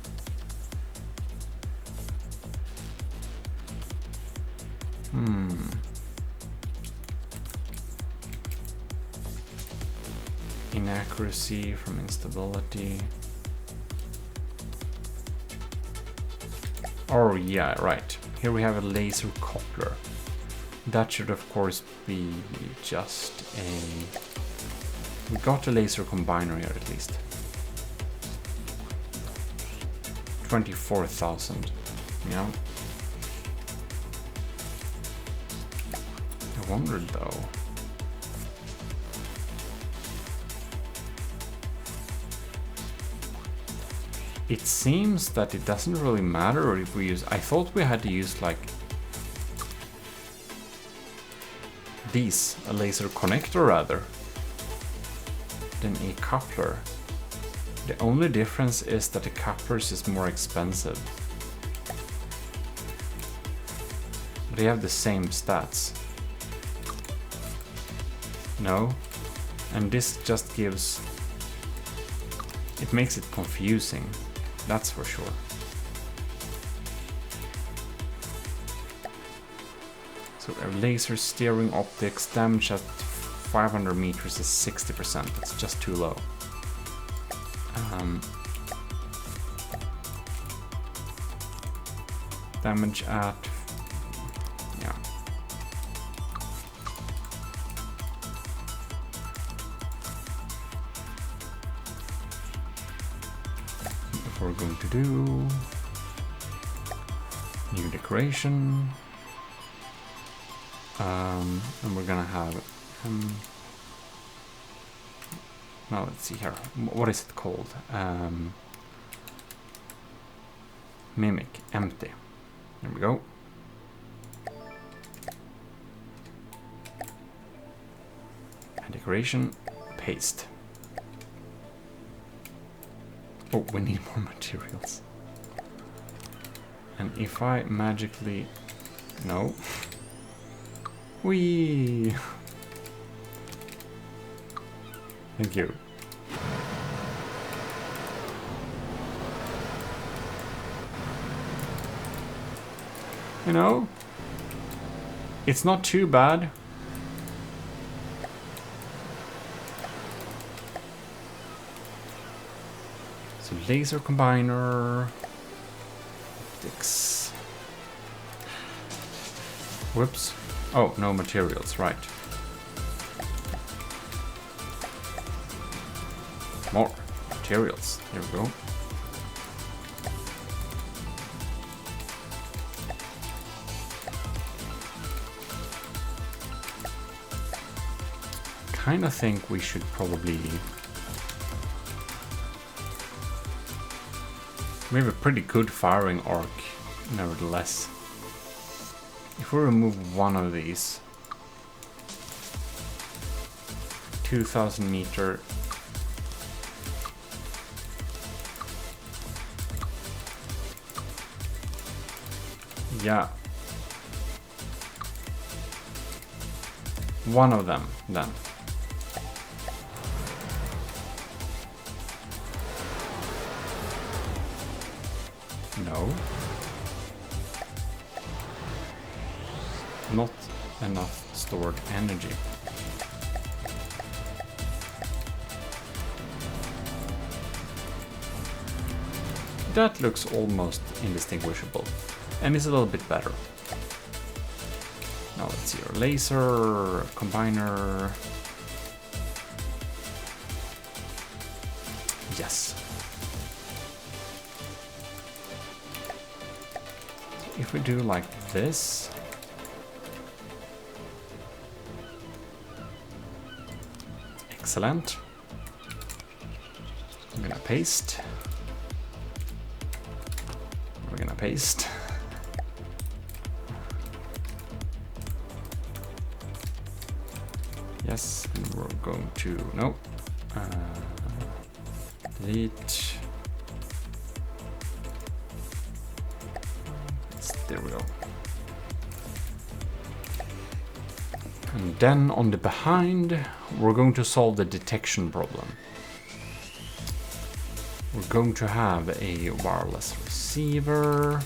Inaccuracy from instability. Oh yeah, right. Here we have a laser coupler. That should of course be just a... We got a laser combiner here at least. 24,000. Yeah. I wondered though. It seems that it doesn't really matter if we use... I thought we had to use like these, a laser connector rather than a coupler. The only difference is that the couplers is more expensive. They have the same stats. No? And this just gives... It makes it confusing. That's for sure. So a laser steering optics damage at 500 meters is 60%. It's just too low. Damage at... yeah. If we're going to do... new decoration. And we're gonna have... now let's see here. What is it called? Mimic. Empty. There we go. And decoration. Paste. Oh, we need more materials. And if I magically... no. Whee! Thank you. You know, it's not too bad. So laser combiner, optics. Whoops. Oh, no materials, right. More materials. Here we go. Kinda think we should probably... we have a pretty good firing arc, nevertheless. If we remove one of these, 2,000 meter. Yeah. One of them, then. No. Not enough stored energy. That looks almost indistinguishable, and is a little bit better. Now let's see our laser, combiner. Yes. So if we do like this. Excellent. I'm gonna paste. We're gonna paste. Yes, and we're going to no. Delete. There we go. And then on the behind, we're going to solve the detection problem. We're going to have a wireless receiver.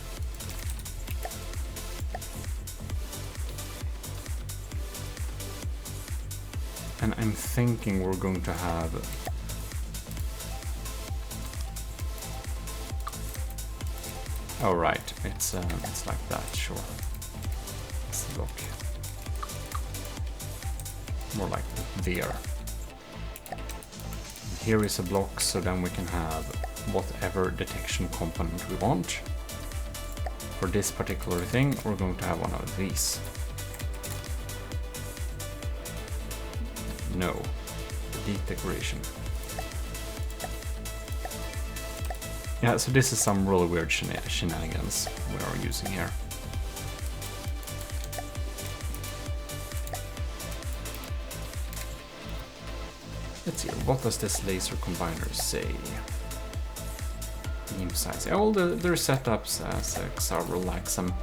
And I'm thinking we're going to have... oh right, it's like that, sure. Let's look. More like there. Here is a block, so then we can have whatever detection component we want. For this particular thing, we're going to have one of these. No, delete decoration. Yeah, so this is some really weird shenanigans we are using here. Let's see, what does this laser combiner say? Beam size. Oh, their setups as Xaver likes them.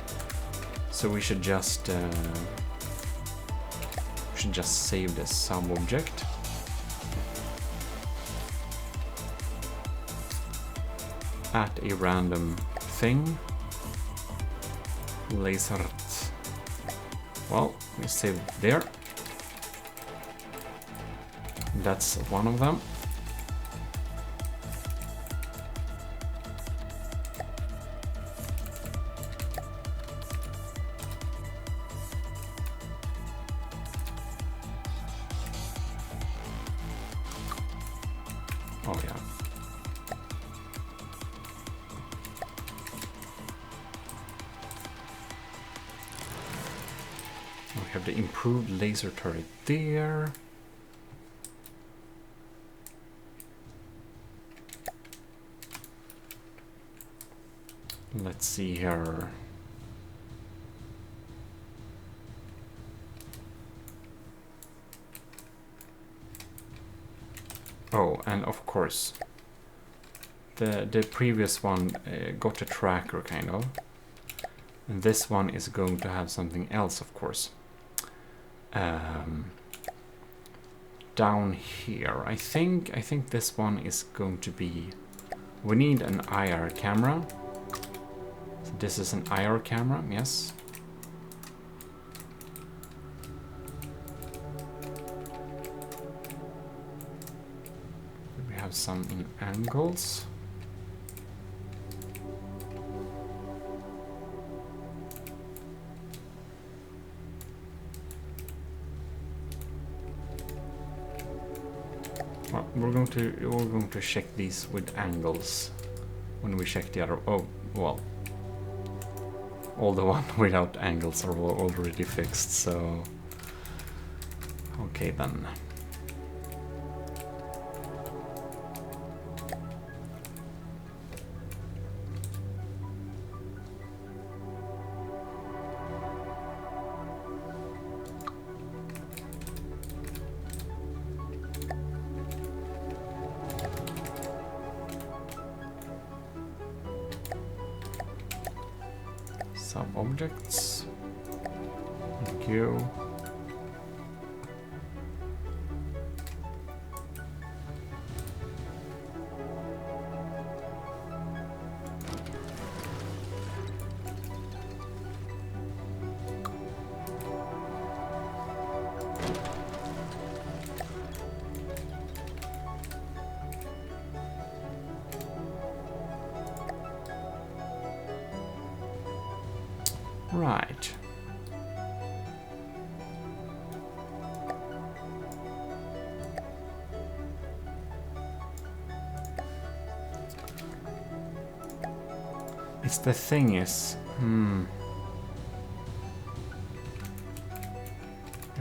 So we should just save this sub-object. At a random thing. Laser. Well, we save it there. That's one of them. Oh yeah. We have the improved laser turret there. Let's see here. Oh, and of course, the previous one got a tracker, kind of. And this one is going to have something else, of course. Down here, I think this one is going to be. We need an IR camera. So this is an IR camera, yes. We have some in angles. Well, we're going to check these with angles when we check the other. Oh, well. All the one without angles are already fixed, so okay then. Objects. Thank you. Right. It's the thing is, I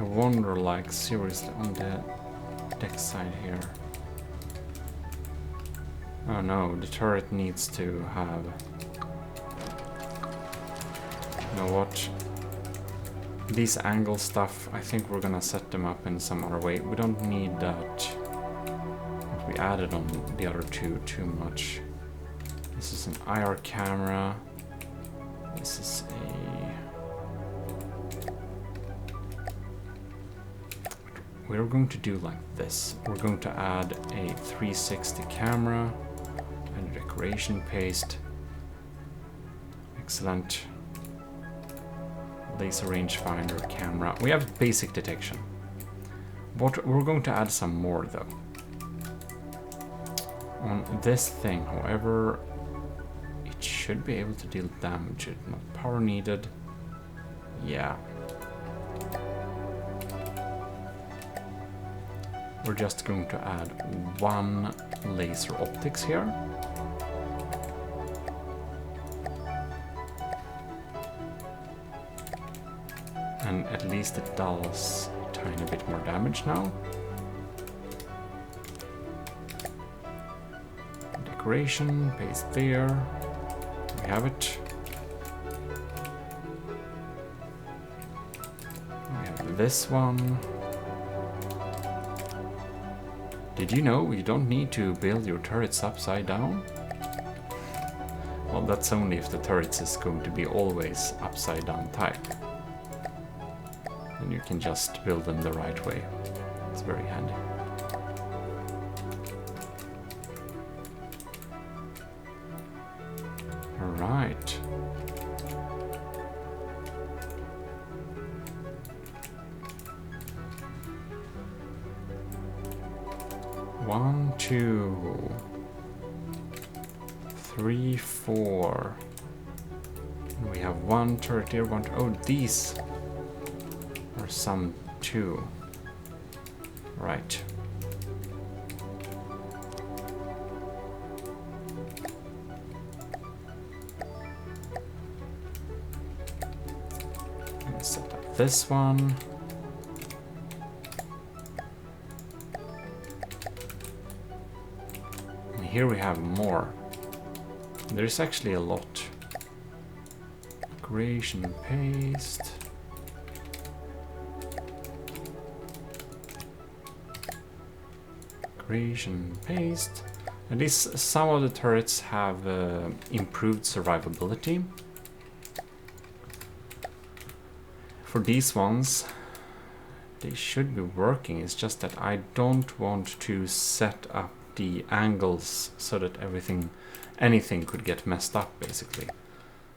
wonder, like, seriously, on the deck side here. Oh no, the turret needs to have. You know what? These angle stuff, I think we're gonna set them up in some other way. We don't need that. We added on the other two too much. This is an IR camera. This is we're going to do like this. We're going to add a 360 camera and a decoration paste. Excellent. Laser rangefinder camera. We have basic detection. But we're going to add some more though. On this thing, however, it should be able to deal damage. Not power needed. Yeah. We're just going to add one laser optics here. And at least it does a tiny bit more damage now. Decoration, paste there. We have it. We have this one. Did you know you don't need to build your turrets upside down? Well, that's only if the turrets is going to be always upside down type. And you can just build them the right way. It's very handy. Alright. One, 2, 3, 4. And we have one turret here, one. Oh, these are some too. Right. Let's set up this one. Here we have more. There's actually a lot. Creation paste. Creation paste. At least some of the turrets have improved survivability. For these ones, they should be working. It's just that I don't want to set up the angles so that anything could get messed up, basically.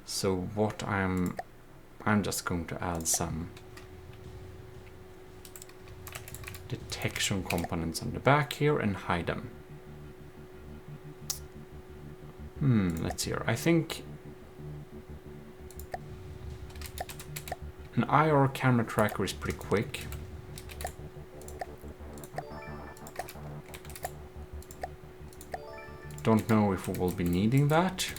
So what I'm just going to add some detection components on the back here and hide them. Let's see here. I think an IR camera tracker is pretty quick. Don't know if we will be needing that.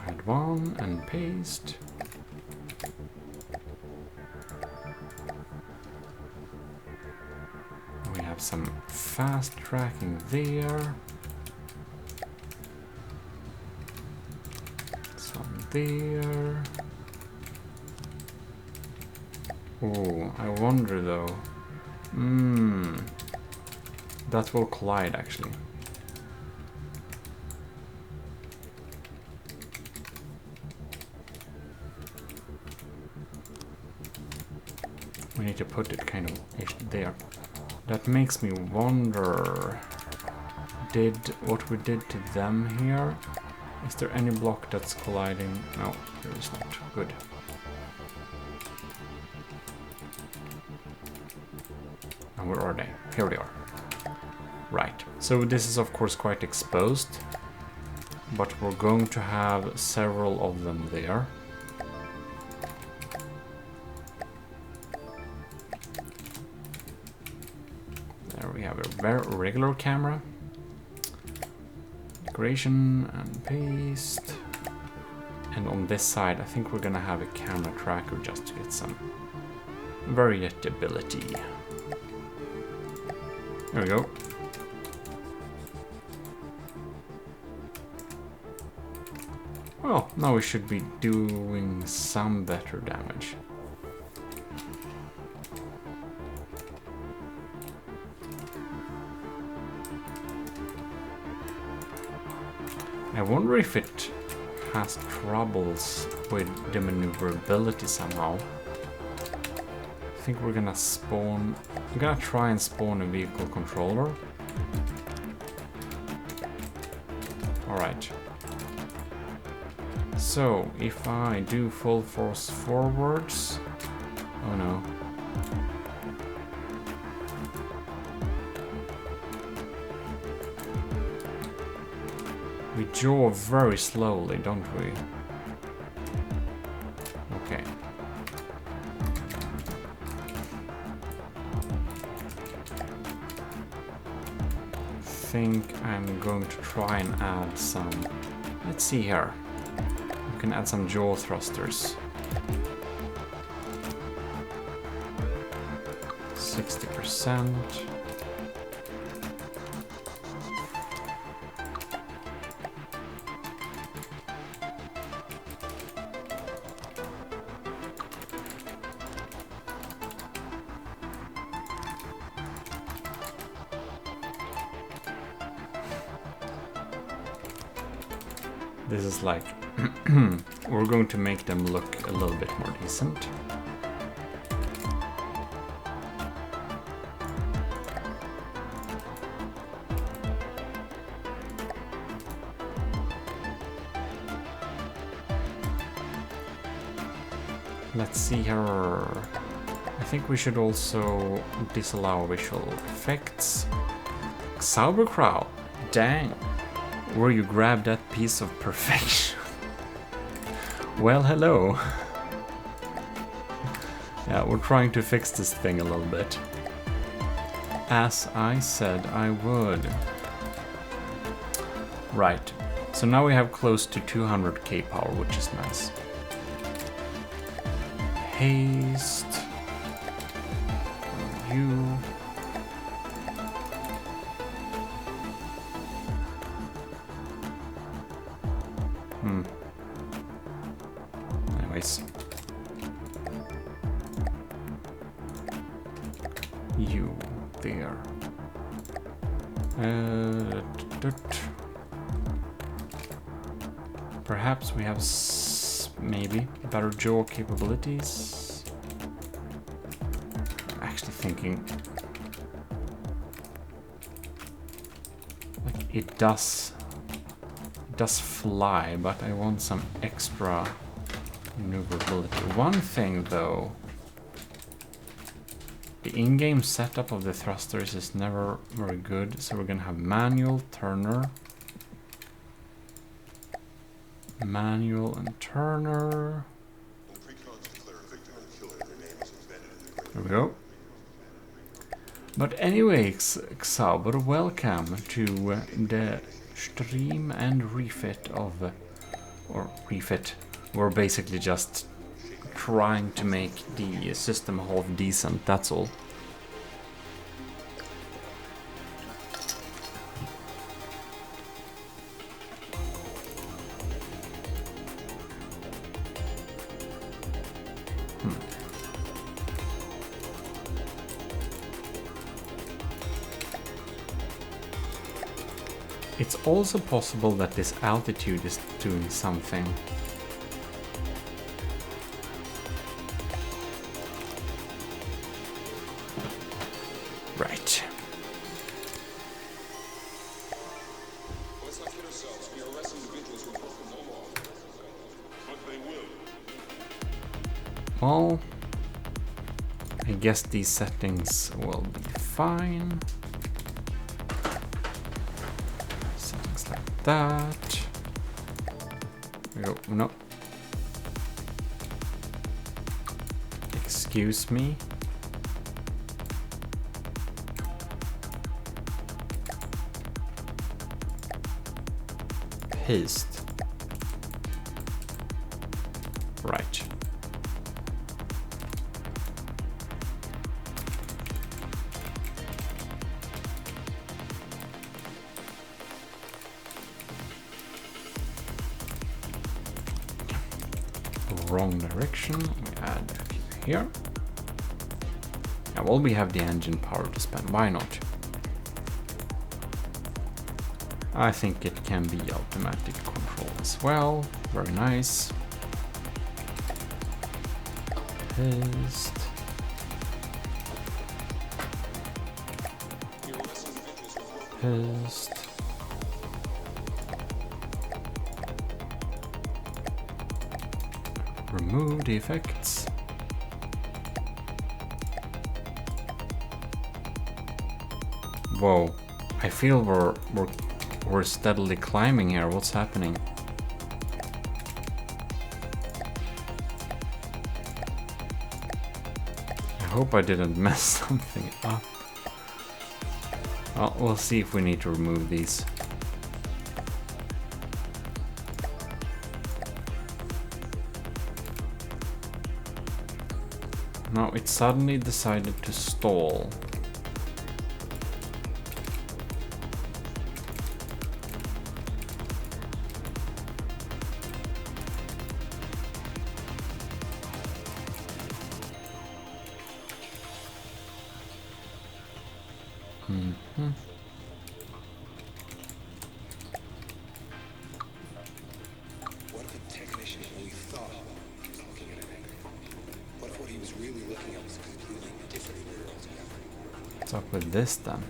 Add one and paste. We have some fast tracking there. There. Oh, I wonder though. That will collide actually. We need to put it kind of there. That makes me wonder, what we did to them here? Is there any block that's colliding? No, there is not. Good. And where are they? Here they are. Right. So this is of course quite exposed, but we're going to have several of them there. There we have a very regular camera. Decoration and paste. And on this side, I think we're gonna have a camera tracker just to get some variability. There we go. Well, now we should be doing some better damage. I wonder if it has troubles with the maneuverability somehow. I think we're gonna try and spawn a vehicle controller. Alright. So, if I do full force forwards... Oh no. We jaw very slowly, don't we? Okay. think I'm going to try and add some... Let's see here. We can add some jaw thrusters. 60%. This is like, we're going to make them look a little bit more decent. Let's see here. I think we should also disallow visual effects. Sauerkraut, dang. Where you grab that piece of perfection. Well, hello. Yeah, we're trying to fix this thing a little bit. As I said I would. Right, so now we have close to 200k power, which is nice. Haste. You. Anyways. You there. Perhaps we have maybe better jaw capabilities. Actually thinking like it does fly, but I want some extra maneuverability. One thing though, the in-game setup of the thrusters is never very good, so we're gonna have manual, turner, manual and turner. There we go. But anyway, Xauber, welcome to the stream and refit of, or refit. We're basically just trying to make the system half decent, that's all. It's also possible that this altitude is doing something. Right. Well, I guess these settings will be fine. Settings like that. There we go. No. Excuse me. Haste. Right. Wrong direction. We add a few here. Yeah, well, we have the engine power to spend. Why not? I think it can be automatic control as well. Very nice. Paste. Paste. Remove the effects. Whoa, I feel we're steadily climbing here. What's happening? I hope I didn't mess something up. Well, we'll see if we need to remove these. Now it suddenly decided to stall. What if a technician only thought he was looking at an angle? What if what he was really looking at was a completely different mirror altogether? What's up with this then?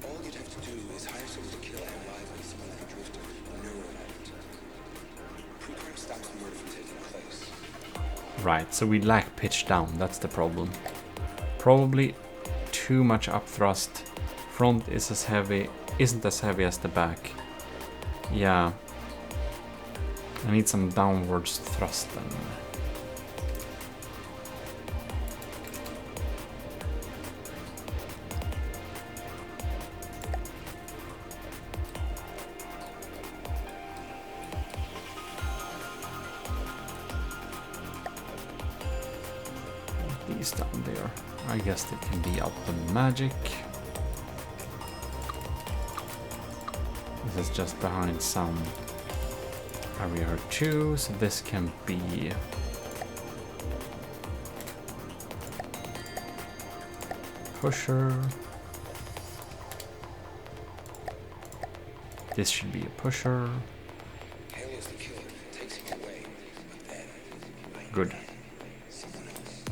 All you'd have to do is hire someone to kill and rival someone like a drifter, a neuromancer. Pre-crime stops the murder from taking place. Right, so we lack pitch down, that's the problem. Probably too much up thrust. Front is as heavy, isn't as heavy as the back. Yeah. I need some downwards thrust then. These down there. I guess they can be up in magic. This is just behind some area 2, so this can be pusher. This should be a pusher. Halo's the killer, takes him away, but then... Good. someone else.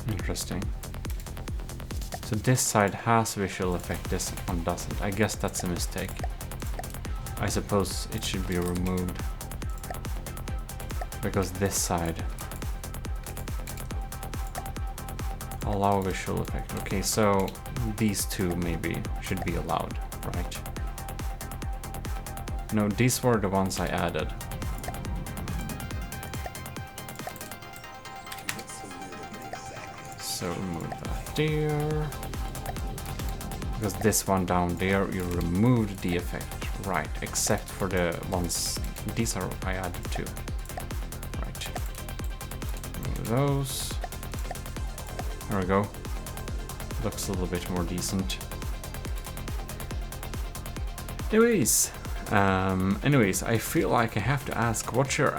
Interesting. So this side has visual effect, this one doesn't. I guess that's a mistake. I suppose it should be removed. Because this side allow visual effect. Okay, so these two maybe should be allowed, right? No, these were the ones I added. So remove that there. Because this one down there, you removed the effect, right? Except for the ones, these are I added too. Right. Remove those. There we go. Looks a little bit more decent. Anyways, I feel like I have to ask what the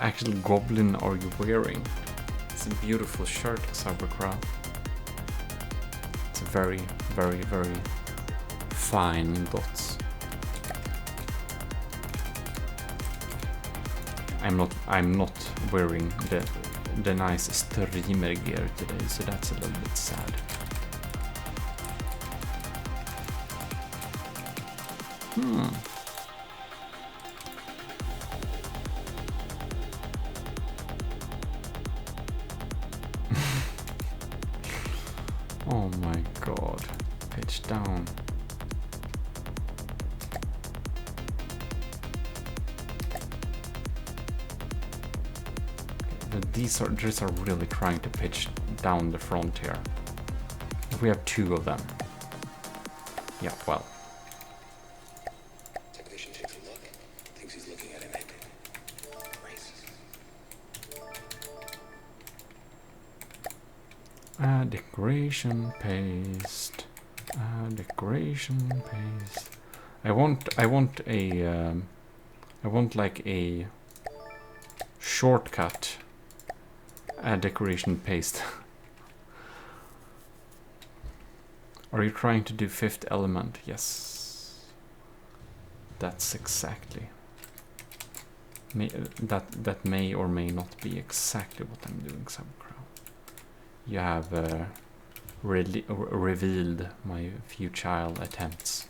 actual goblin are you wearing? It's a beautiful shirt, Cybercrow. It's a very, very, very fine dots. I'm not wearing the nice streamer gear today, so that's a little bit sad. Oh my god. Pitch down. These are really trying to pitch down the front here. We have two of them. Yeah, well. Technician takes a look, thinks he's looking at an angle. Races. Add decoration paste. Add decoration paste. I want like a shortcut. Add decoration paste. Are you trying to do fifth element? Yes. That's exactly. That may or may not be exactly what I'm doing, Cybercrow. You have revealed my futile attempts.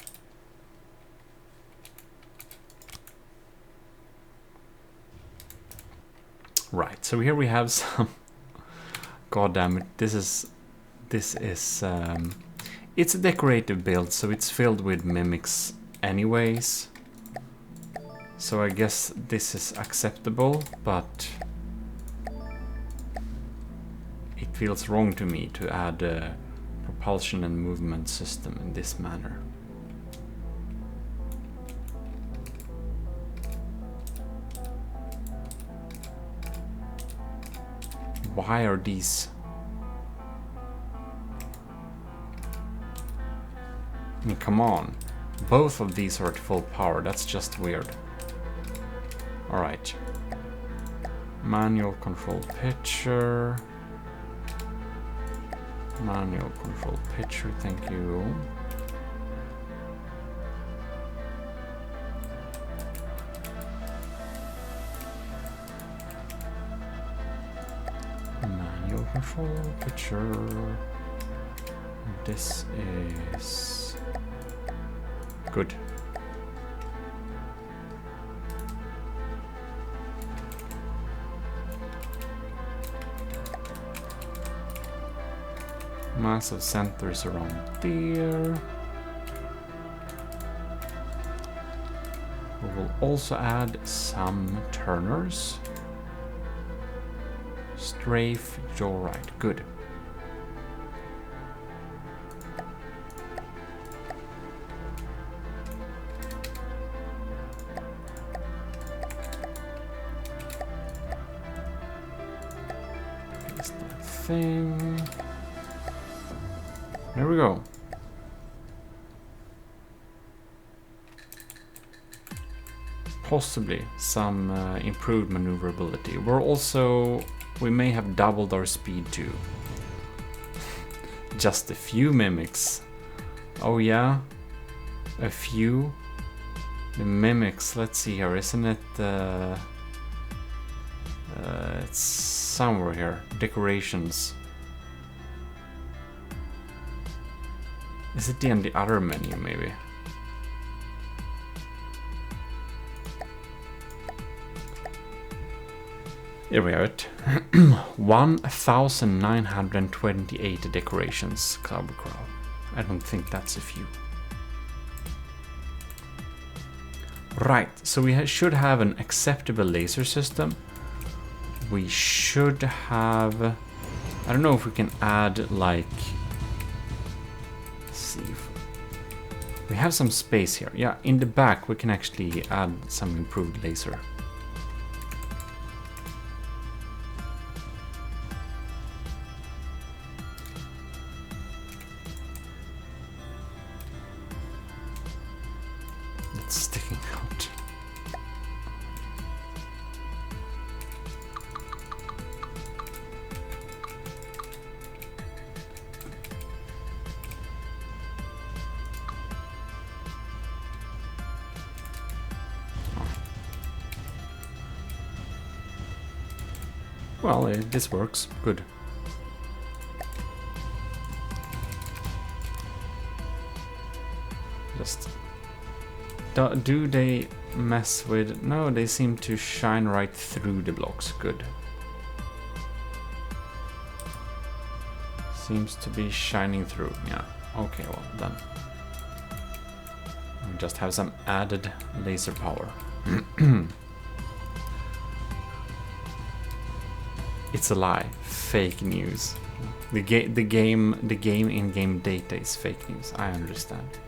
Right, so here we have some. God damn it! This is it's a decorative build, so it's filled with mimics anyways. So I guess this is acceptable, but it feels wrong to me to add a propulsion and movement system in this manner. Why are these? I mean, come on. Both of these are at full power. That's just weird. Alright. Manual control pitcher. Manual control pitcher, thank you. Manual control pitcher. This is good. Massive sensors around there. We will also add some turners. Strafe, jaw right, good. Paste that thing. There we go. Possibly some improved maneuverability. We may have doubled our speed too. Just a few mimics. Oh yeah, a few. The mimics, let's see here, isn't it? It's somewhere here. Decorations. Is it in the other menu, maybe? Here we have it. 1,928 decorations, Club Crow. I don't think that's a few. Right, so we should have an acceptable laser system. We should have... I don't know if we can add, like... See if we have some space here. Yeah, in the back we can actually add some improved laser. It's sticking out. Well, this works. Good. Just... Do they mess with... No, they seem to shine right through the blocks. Good. Seems to be shining through. Yeah. Okay, well, done. We just have some added laser power. It's a lie. Fake news. The game in-game data is fake news. I understand.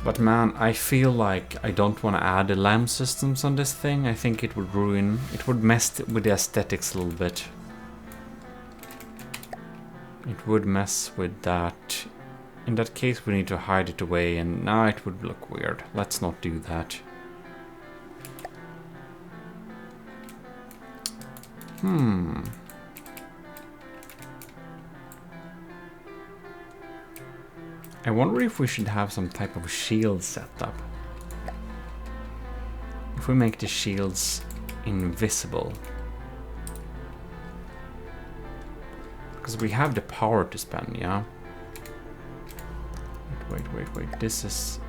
But man, I feel like I don't want to add the lamp systems on this thing. I think it would ruin... It would mess with the aesthetics a little bit. It would mess with that. In that case, we need to hide it away, and now it would look weird. Let's not do that. I wonder if we should have some type of shield set up. If we make the shields invisible. Because we have the power to spend, yeah? Wait. This is...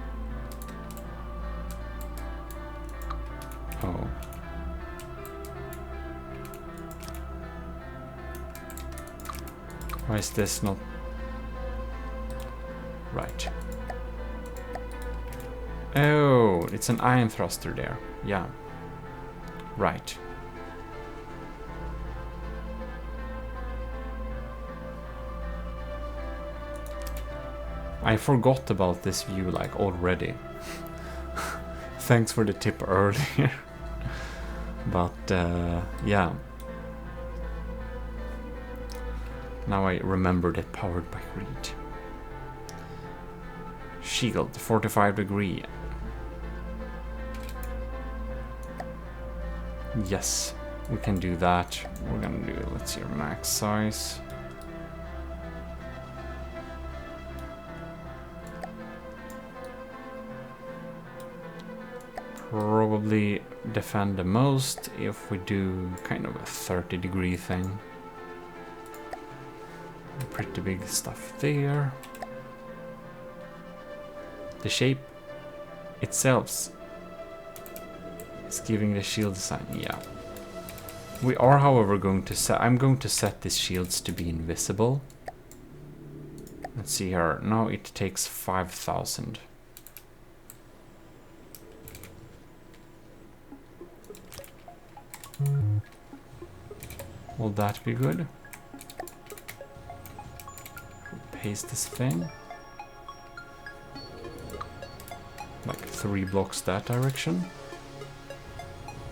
Oh. Why is this not... Right. Oh, it's an ion thruster there. Yeah. Right. I forgot about this view like already. Thanks for the tip earlier. But yeah. Now I remembered it, powered by greed. Shield, 45 degree. Yes, we can do that. We're gonna do, let's see, max size. Probably defend the most if we do kind of a 30-degree thing. Pretty big stuff there. The shape itself is giving the shield design, yeah. We are, however, going to set. I'm going to set these shields to be invisible. Let's see here. Now it takes 5,000. Will that be good? Paste this thing. Like 3 blocks that direction.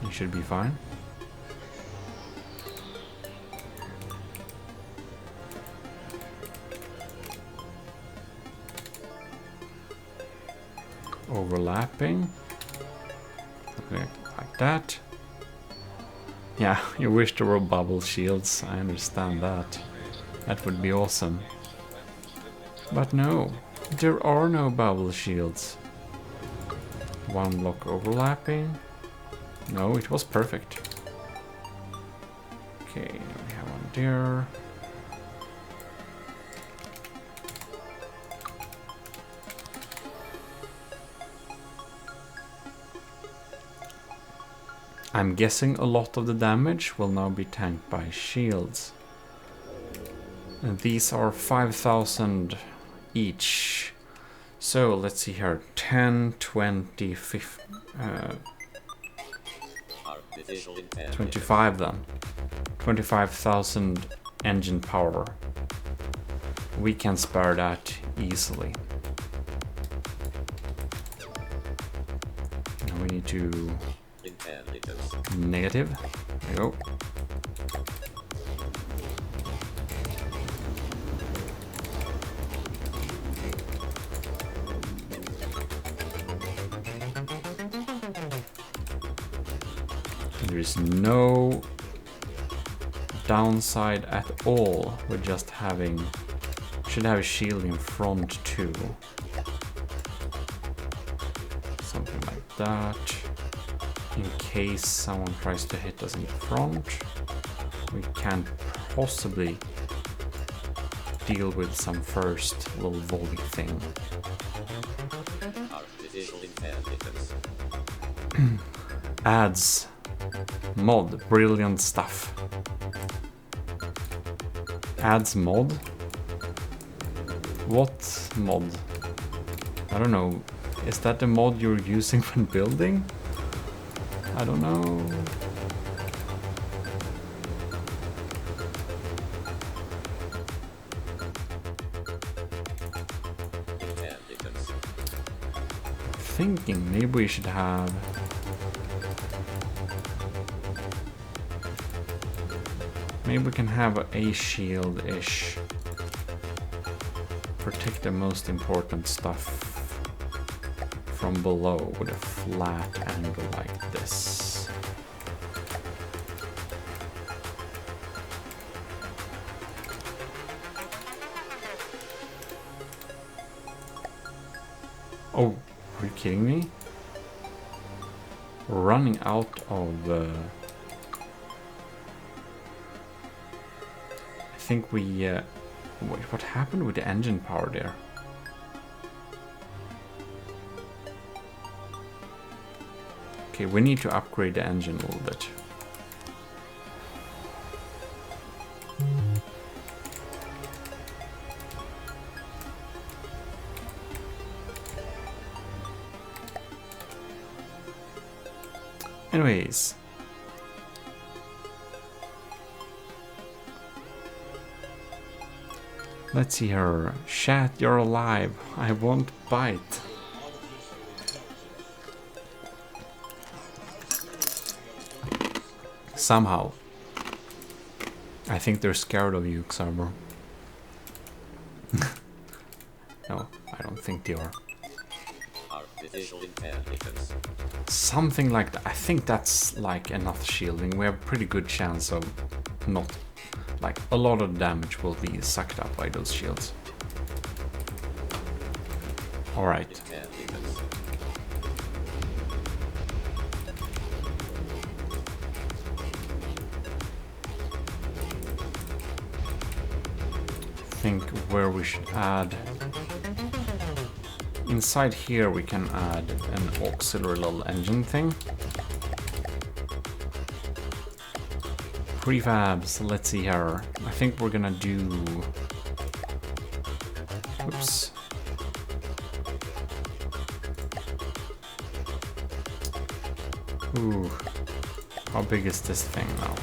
You should be fine. Overlapping. Okay, like that. Yeah, you wish there were bubble shields, I understand that. That would be awesome. But no, there are no bubble shields. 1 block overlapping. No, it was perfect. Okay, we have one there. I'm guessing a lot of the damage will now be tanked by shields. And these are 5,000 each. So let's see here, 10, 20, 50, 25 then. 25,000 engine power. We can spare that easily. Now we need to... Negative. There you go. There is no downside at all with just having... Should have a shield in front too. Something like that. In case someone tries to hit us in front, we can possibly deal with some first little volley thing. Adds mod, brilliant stuff. Adds mod? What mod? I don't know. Is that the mod you're using when building? I don't know. Thinking maybe we should have... Maybe we can have a shield-ish. Protect the most important stuff from below with a flat angle like this. Oh, are you kidding me? We're running out of... I think we... wait, what happened with the engine power there? Okay, we need to upgrade the engine a little bit. Anyways. Let's see her. Chat, you're alive. I won't bite. Somehow. I think they're scared of you, Xarber. No, I don't think they are. Artificial intelligence. Something like that. I think that's like enough shielding. We have a pretty good chance of not... Like, a lot of damage will be sucked up by those shields. Alright. Think where we should add... Inside here we can add an auxiliary little engine thing. Prefabs, let's see here. I think we're gonna do... Oops. Ooh. How big is this thing now?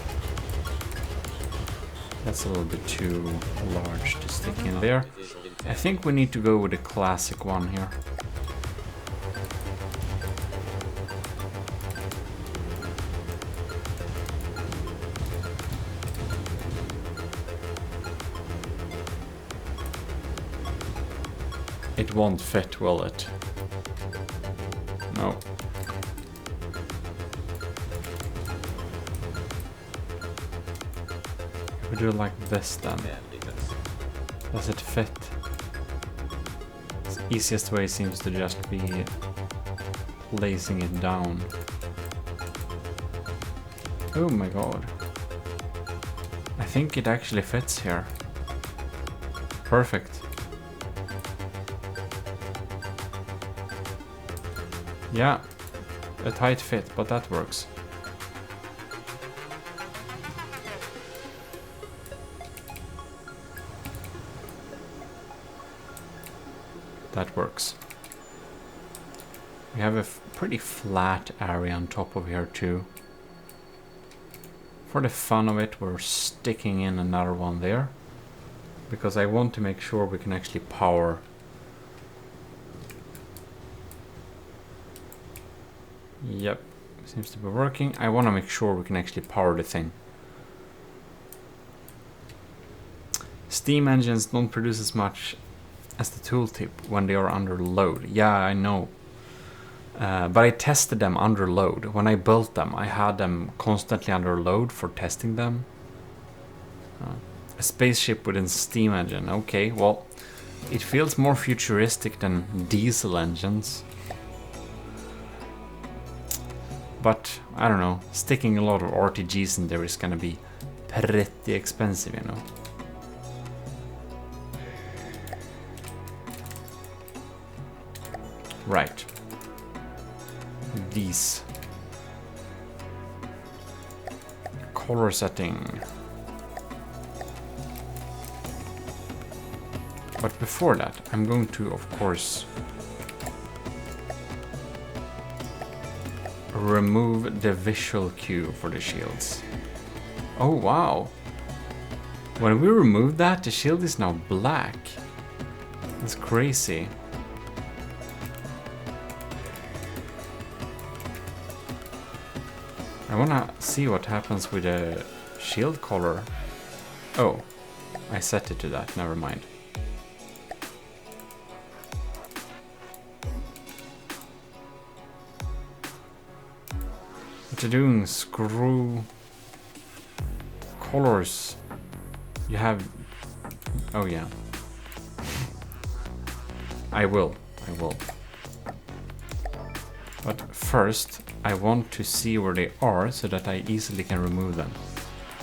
That's a little bit too large to stick in there. I think we need to go with the classic one here. It won't fit, will it? No. If we do it like this then, does it fit? The easiest way seems to just be placing it down. Oh my god. I think it actually fits here. Perfect. Yeah, a tight fit, but that works. That works. We have a pretty flat area on top of here too. For the fun of it, we're sticking in another one there. Because I want to make sure we can actually power. Yep, seems to be working. I want to make sure we can actually power the thing. Steam engines don't produce as much as the tooltip when they are under load. Yeah, I know. But I tested them under load. When I built them, I had them constantly under load for testing them. A spaceship with a steam engine. Okay, well, it feels more futuristic than diesel engines. But, I don't know, sticking a lot of RTGs in there is gonna be pretty expensive, you know. Right. These. Color setting. But before that, I'm going to, of course, remove the visual cue for the shields. Oh wow! When we remove that, the shield is now black. That's crazy. I wanna see what happens with the shield color. Oh, I set it to that, never mind. What you're doing, screw colors. You have, oh yeah. I will. But first, I want to see where they are so that I easily can remove them.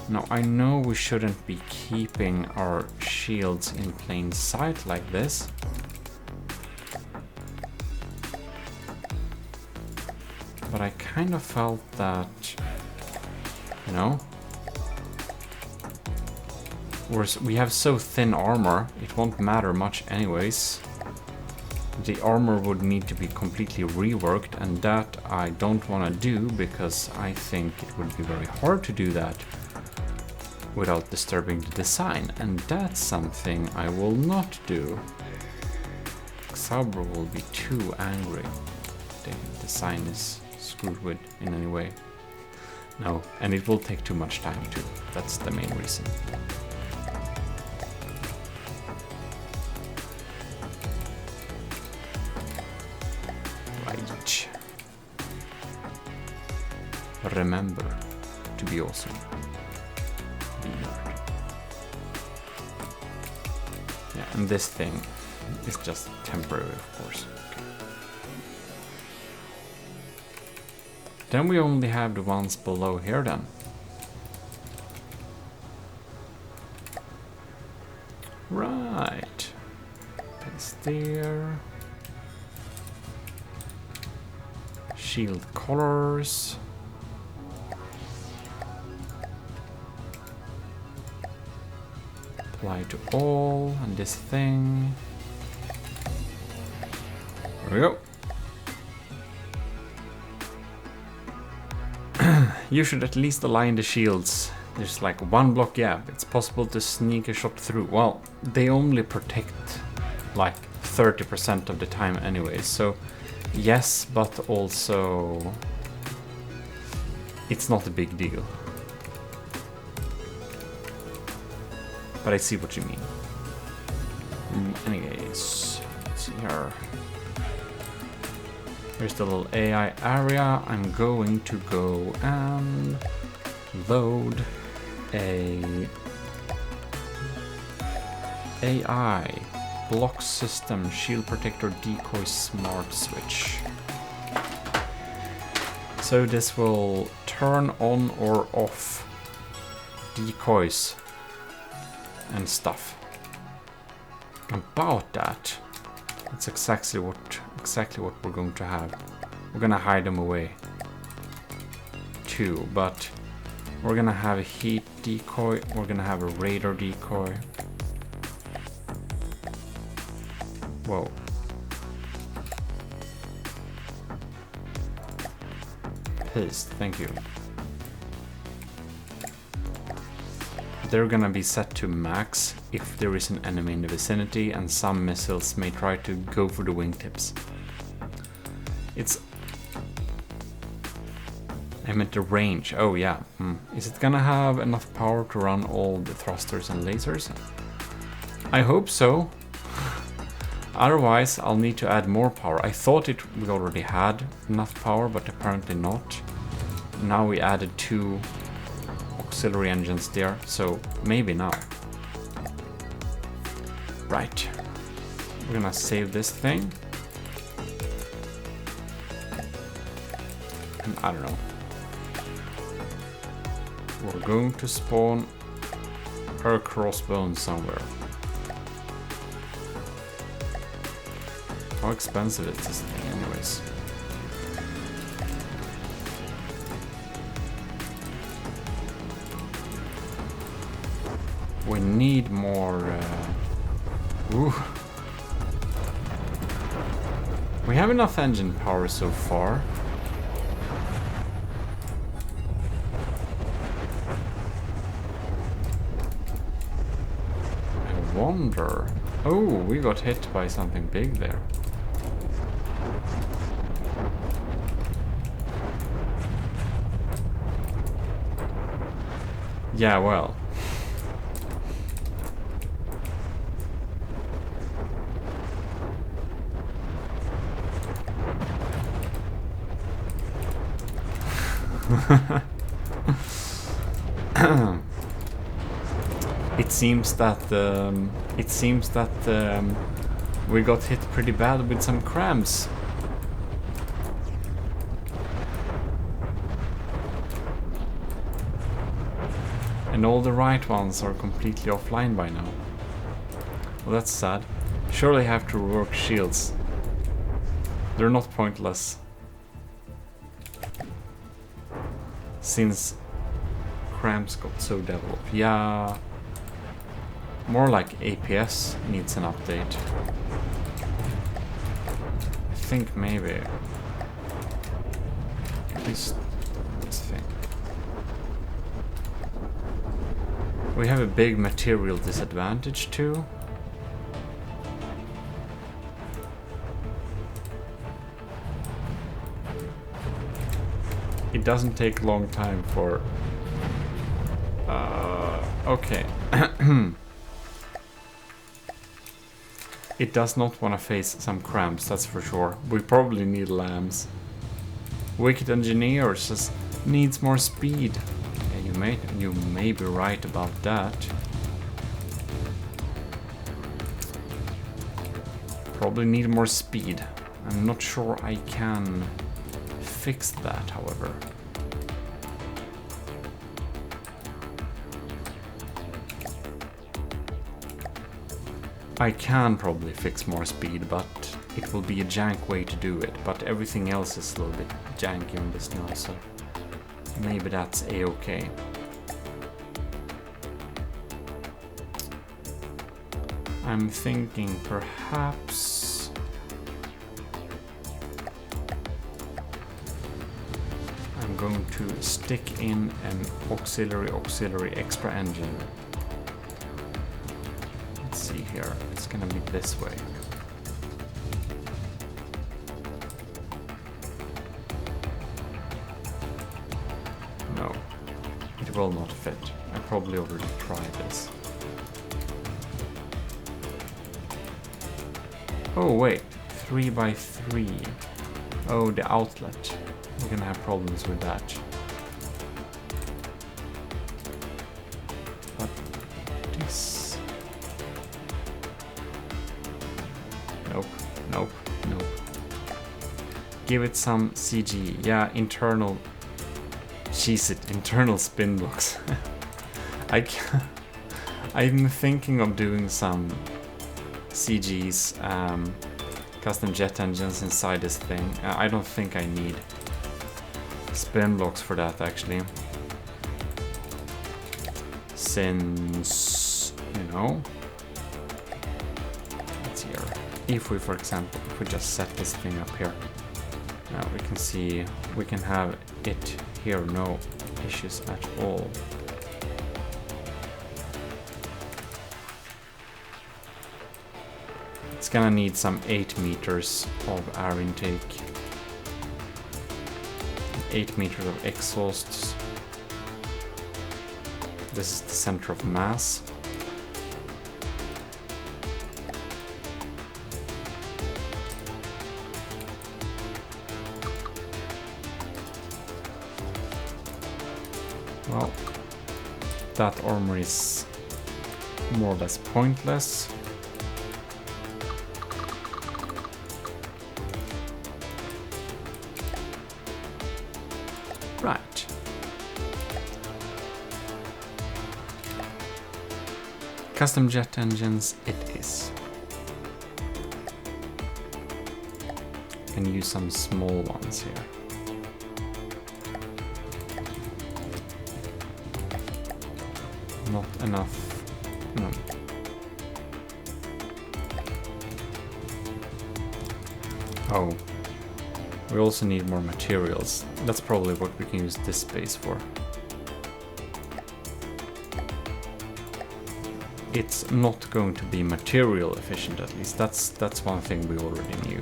Now, I know we shouldn't be keeping our shields in plain sight like this. But I kind of felt that, you know, we have so thin armor, it won't matter much anyways. the armor would need to be completely reworked, and that I don't want to do because I think it would be very hard to do that without disturbing the design, and that's something I will not do. Xabro will be too angry if the design is screwed with in any way. No, and it will take too much time too. That's the main reason. Right. Remember to be awesome. Be nerd. Yeah, and this thing is just temporary, of course. Okay. Then we only have the ones below here then. Right. Paste there. Shield colors. Apply to all, and this thing. There we go. You should at least align the shields. There's like one block gap. It's possible to sneak a shot through. Well, they only protect like 30% of the time anyway, so yes, but also it's not a big deal. But I see what you mean. Anyways, let's see here. Here's the little AI area. I'm going to go and load a AI block system shield protector decoy smart switch. So this will turn on or off decoys and stuff. About that, that's exactly what we're going to have. We're gonna hide them away too, but we're gonna have a heat decoy, we're gonna have a radar decoy. Whoa. Paste, thank you. They're gonna be set to max if there is an enemy in the vicinity, and some missiles may try to go for the wingtips. I meant the range. Oh yeah. Is it gonna have enough power to run all the thrusters and lasers? I hope so. Otherwise, I'll need to add more power. I thought we already had enough power, but apparently not. Now we added 2 auxiliary engines there, so maybe now. Right. We're gonna save this thing. And I don't know. We're going to spawn her crossbone somewhere. How expensive is this thing anyways? We need more... Ooh. We have enough engine power so far. I wonder... Oh, we got hit by something big there. Yeah, well. It seems that we got hit pretty bad with some crams. And all the right ones are completely offline by now. Well, that's sad. Surely have to rework shields. They're not pointless. Since cramps got so developed. Yeah. More like APS needs an update. think maybe... Let's think. We have a big material disadvantage too. It doesn't take a long time for... okay. It does not want to face some cramps, that's for sure. We probably need lambs. Wicked Engineer says, needs more speed. Yeah, you may be right about that. Probably need more speed. I'm not sure I can fix that, however. I can probably fix more speed, but it will be a jank way to do it. But everything else is a little bit janky on this now, so maybe that's a-okay. I'm thinking perhaps... I'm going to stick in an auxiliary extra engine. Here, it's gonna be this way. No, it will not fit. I probably already tried this. Oh wait, 3x3. Oh, the outlet. We're gonna have problems with that. But this... Nope. Give it some CG. Yeah, internal... Jeez, internal spin blocks. I'm thinking of doing some CGs, custom jet engines inside this thing. I don't think I need spin blocks for that, actually. Since, you know... If we, for example, if we just set this thing up here, now we can see, we can have it here, no issues at all. It's gonna need some 8 meters of air intake, 8 meters of exhausts. This is the center of mass. Well, that armor is more or less pointless. Right. Custom jet engines it is. Can use some small ones here. Not enough. No. Oh. We also need more materials. That's probably what we can use this space for. It's not going to be material efficient, at least. That's one thing we already knew.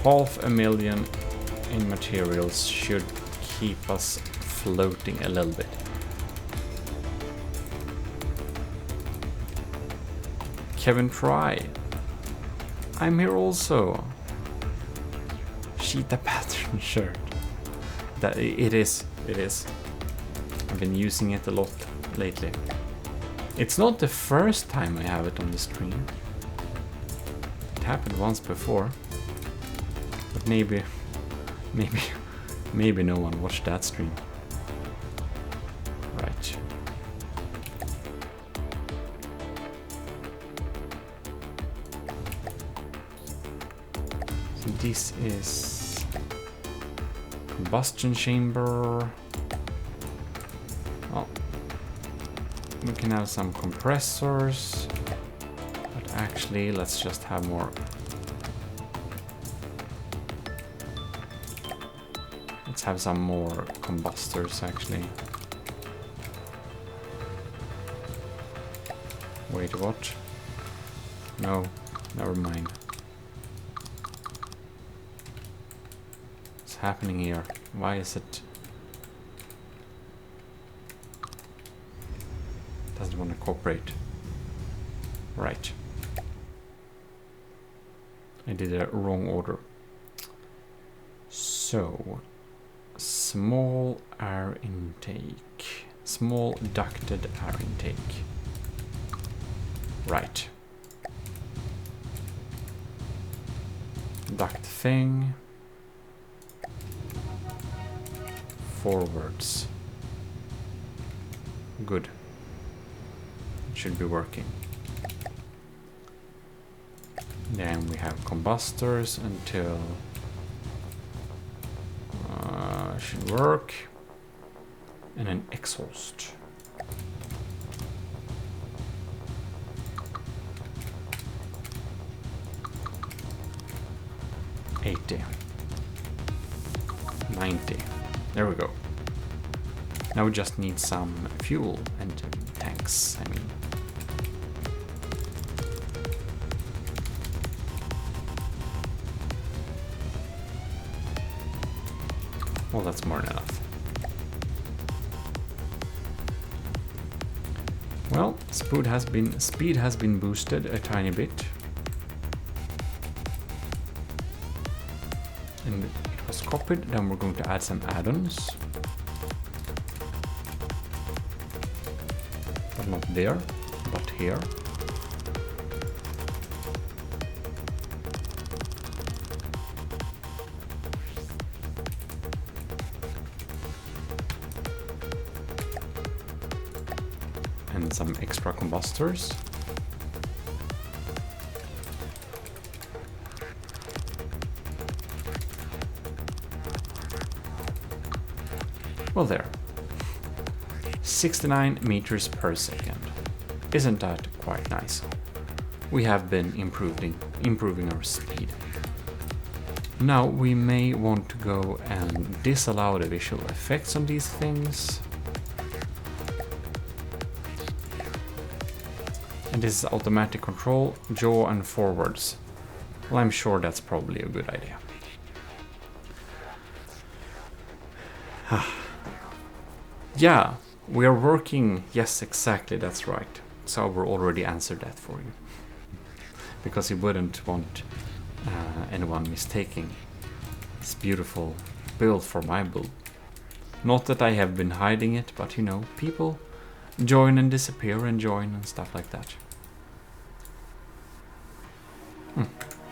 500,000 in materials should keep us floating a little bit. Kevin Fry. I'm here also. Cheetah pattern shirt. That it is. I've been using it a lot lately. It's not the first time I have it on the stream. It happened once before. But maybe no one watched that stream. Right. So this is combustion chamber. Oh. We can have some compressors. But actually, let's just have more. Let's have some more combustors, actually. Wait, what? No, never mind. What's happening here? Why is it... Doesn't want to cooperate. Right. I did a wrong order. So, small air intake. Small ducted air intake. Right. Duct thing. Forwards. Good. It should be working. Then we have combustors until should work, and an exhaust. $80, $90. There we go. Now we just need some fuel and tanks, I mean. Well, that's more than enough. Well, speed has been boosted a tiny bit. And it was copied, then we're going to add some add-ons. But not there, but here. And some extra combustors. Well, there. 69 meters per second. Isn't that quite nice? We have been improving our speed. Now we may want to go and disallow the visual effects on these things. And this is automatic control, jaw and forwards. Well, I'm sure that's probably a good idea. Yeah, we are working. Yes, exactly, that's right. Sauber already answered that for you. Because he wouldn't want anyone mistaking this beautiful build for my build. Not that I have been hiding it, but you know, people join and disappear and join and stuff like that.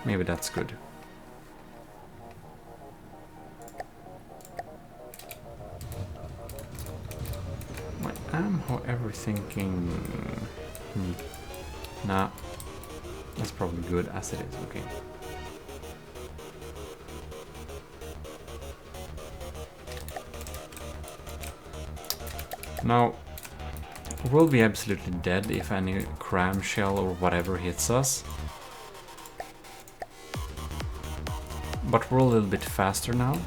Maybe that's good. I am, however, thinking... Nah, that's probably good as it is, okay. Now, we'll be absolutely dead if any cram shell or whatever hits us. But we're a little bit faster now.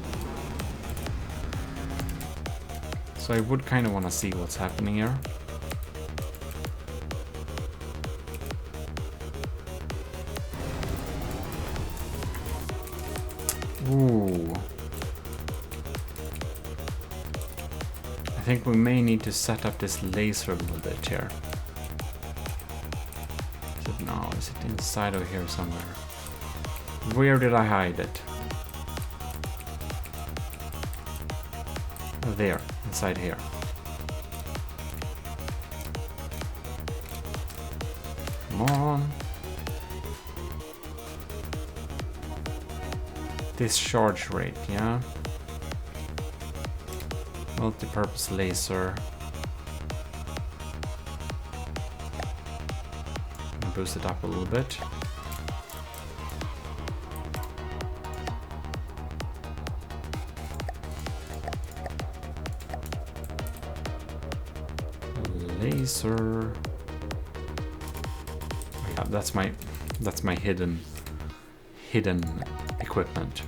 So I would kind of want to see what's happening here. Ooh. I think we may need to set up this laser a little bit here. Is it inside of here somewhere? Where did I hide it? There, inside here. Come on. Discharge rate, yeah. Multi-purpose laser. Boost it up a little bit. Laser. Oh, yeah, that's my That's my hidden equipment.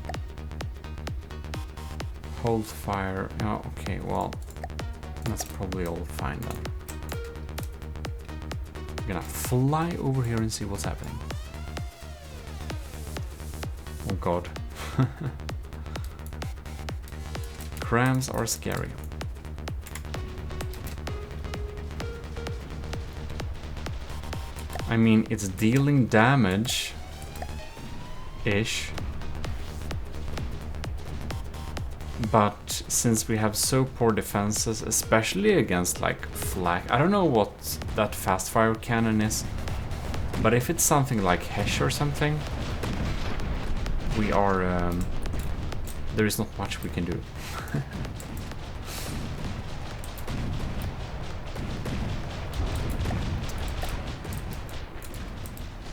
Hold fire. Oh, okay, well, that's probably all fine then. I'm gonna fly over here and see what's happening. Oh god. Crams are scary. I mean, it's dealing damage-ish. But since we have so poor defenses, especially against like flak, I don't know what that fast fire cannon is, but if it's something like Hesh or something, we are, there is not much we can do.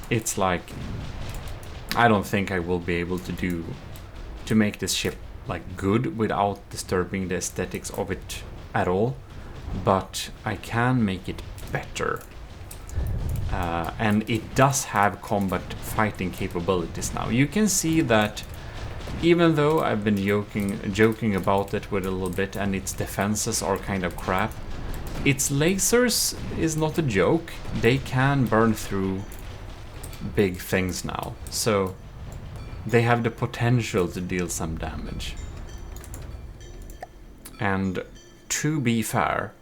It's like, I don't think I will be able to make this ship like good without disturbing the aesthetics of it at all, but I can make it better. And it does have combat fighting capabilities now. You can see that even though I've been joking about it with a little bit and its defenses are kind of crap, its lasers is not a joke. They can burn through big things now, so they have the potential to deal some damage. And to be fair,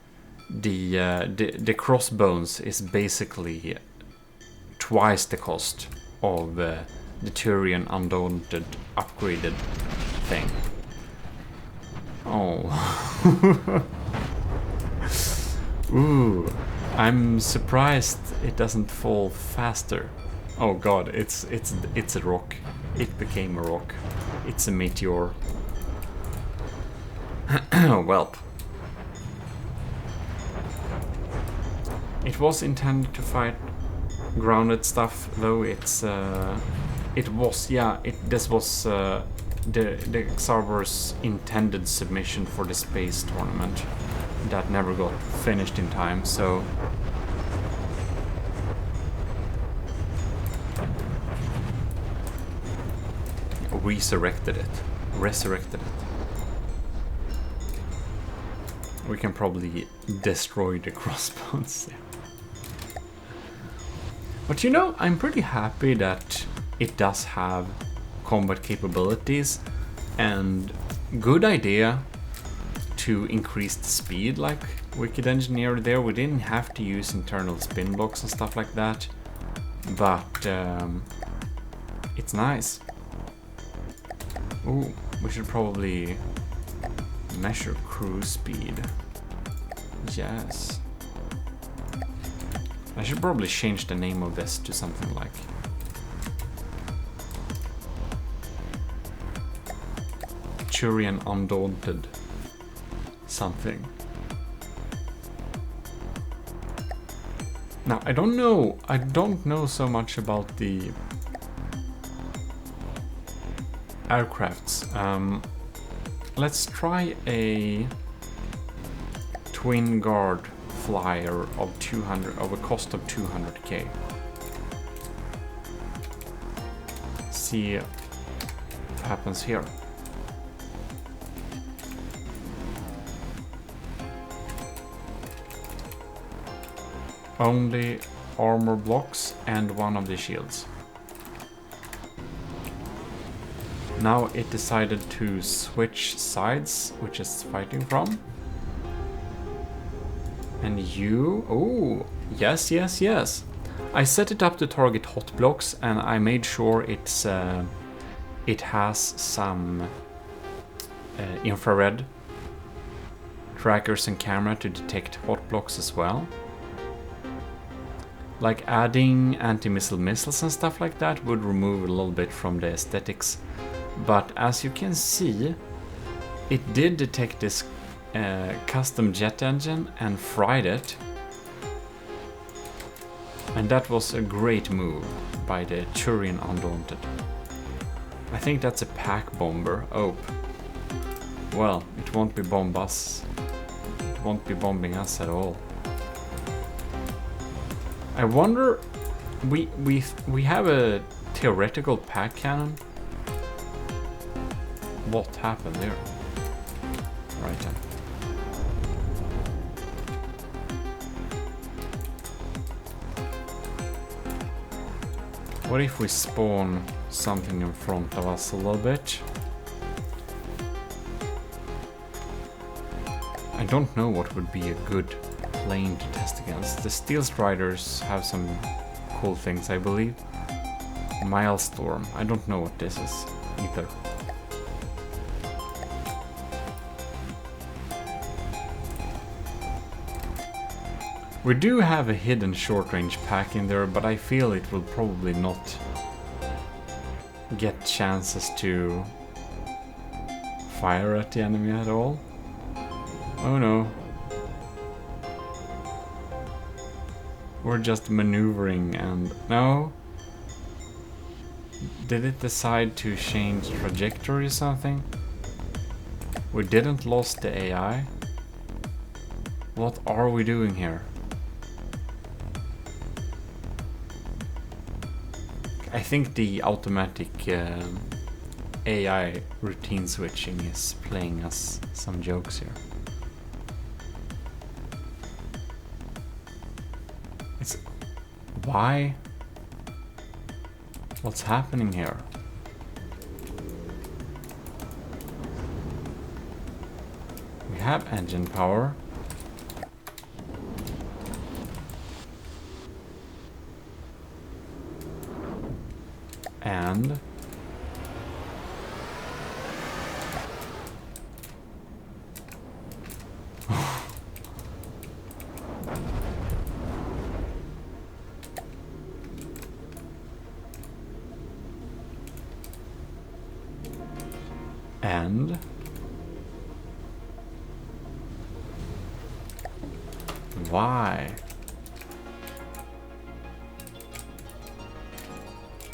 the crossbones is basically twice the cost of the Turian Undaunted upgraded thing. Oh. Ooh, I'm surprised it doesn't fall faster. Oh god, it's a rock. It became a rock. It's a meteor. Welp. It was intended to fight grounded stuff, though this was the Xarbor's intended submission for the space tournament that never got finished in time, so resurrected it. We can probably destroy the crossbones. But you know, I'm pretty happy that it does have combat capabilities, and good idea to increase the speed like Wicked Engineer there. We didn't have to use internal spin blocks and stuff like that, but it's nice. Ooh, we should probably measure cruise speed. Yes. I should probably change the name of this to something like Turian Undaunted something. Now, I don't know so much about the aircrafts. Let's try a twin guard flyer of a cost of 200k. See what happens here. Only armor blocks and one of the shields. Now it decided to switch sides, which is fighting from. And you... Oh, yes. I set it up to target hot blocks, and I made sure it has some infrared trackers and camera to detect hot blocks as well. Like adding anti-missile missiles and stuff like that would remove a little bit from the aesthetics. But as you can see, it did detect this custom jet engine and fried it. And that was a great move by the Turian Undaunted. I think that's a pack bomber. Oh. Well, it won't be bomb us. It won't be bombing us at all. I wonder we have a theoretical pack cannon. What happened there? Right then. What if we spawn something in front of us a little bit? I don't know what would be a good plane to test against. The Steel Striders have some cool things, I believe. Milestorm. I don't know what this is either. We do have a hidden short-range pack in there, but I feel it will probably not get chances to fire at the enemy at all. Oh no. We're just maneuvering and... No? Did it decide to change trajectory or something? We didn't lost the AI? What are we doing here? I think the automatic AI routine switching is playing us some jokes here. It's... Why? What's happening here? We have engine power. And and why?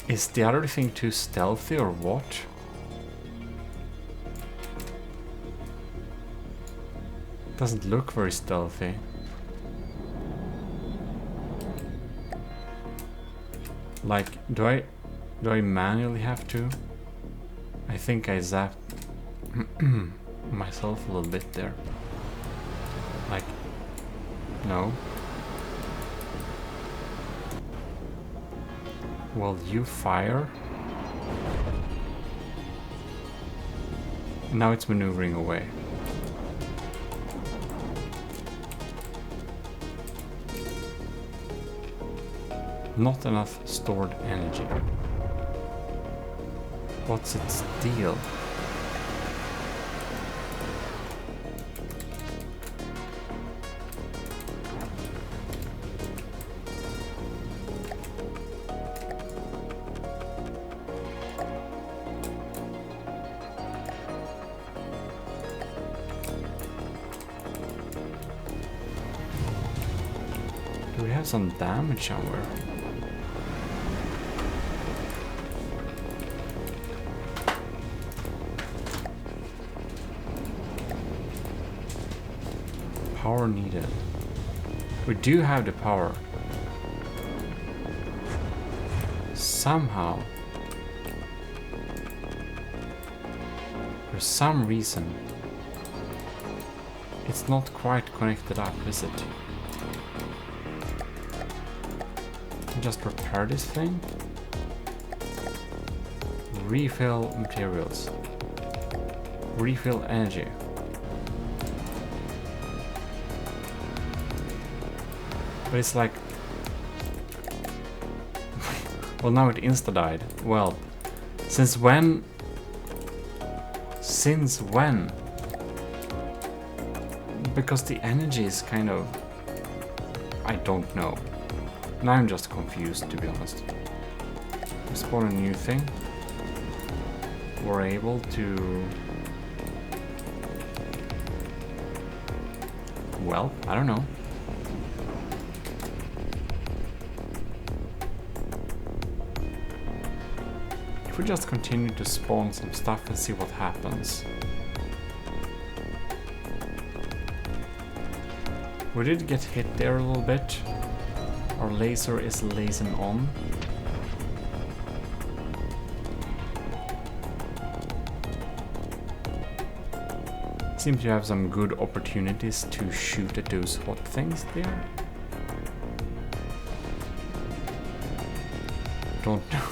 Is the other thing too stealthy or what? Doesn't look very stealthy. Like, do I manually have to? I think I zapped myself a little bit there. Like, no. Will you fire? Now it's maneuvering away. Not enough stored energy. What's its deal? Do we have some damage somewhere? Power needed. We do have the power. Somehow, for some reason, it's not quite connected up, is it? Just repair this thing. Refill materials. Refill energy. But it's like... well, now it insta-died. Well, since when? Since when? Because the energy is kind of... I don't know. Now I'm just confused, to be honest. We spawn a new thing. We're able to... well, I don't know. If we just continue to spawn some stuff and see what happens. We did get hit there a little bit. Our laser is lasing on. Seem to have some good opportunities to shoot at those hot things there. Don't know.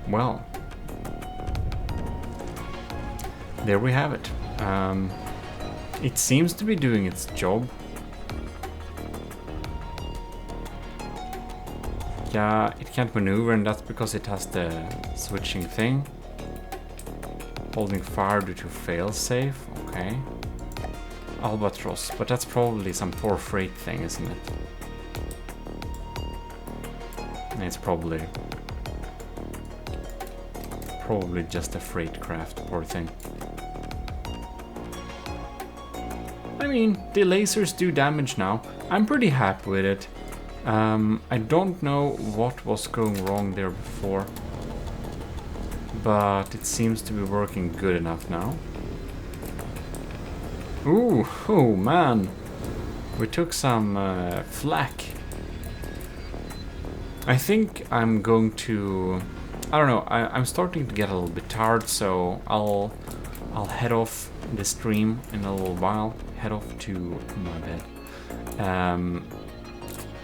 Well, there we have it. It seems to be doing its job. Yeah, it can't maneuver, and that's because it has the switching thing. Holding fire due to failsafe, okay. Albatross, but that's probably some poor freight thing, isn't it? It's probably just a freight craft, poor thing. I mean, the lasers do damage now. I'm pretty happy with it. I don't know what was going wrong there before, but it seems to be working good enough now. Ooh, oh man, we took some flack. I think I'm going to, I don't know, I'm starting to get a little bit tired, so I'll head off the stream in a little while, head off to my bed.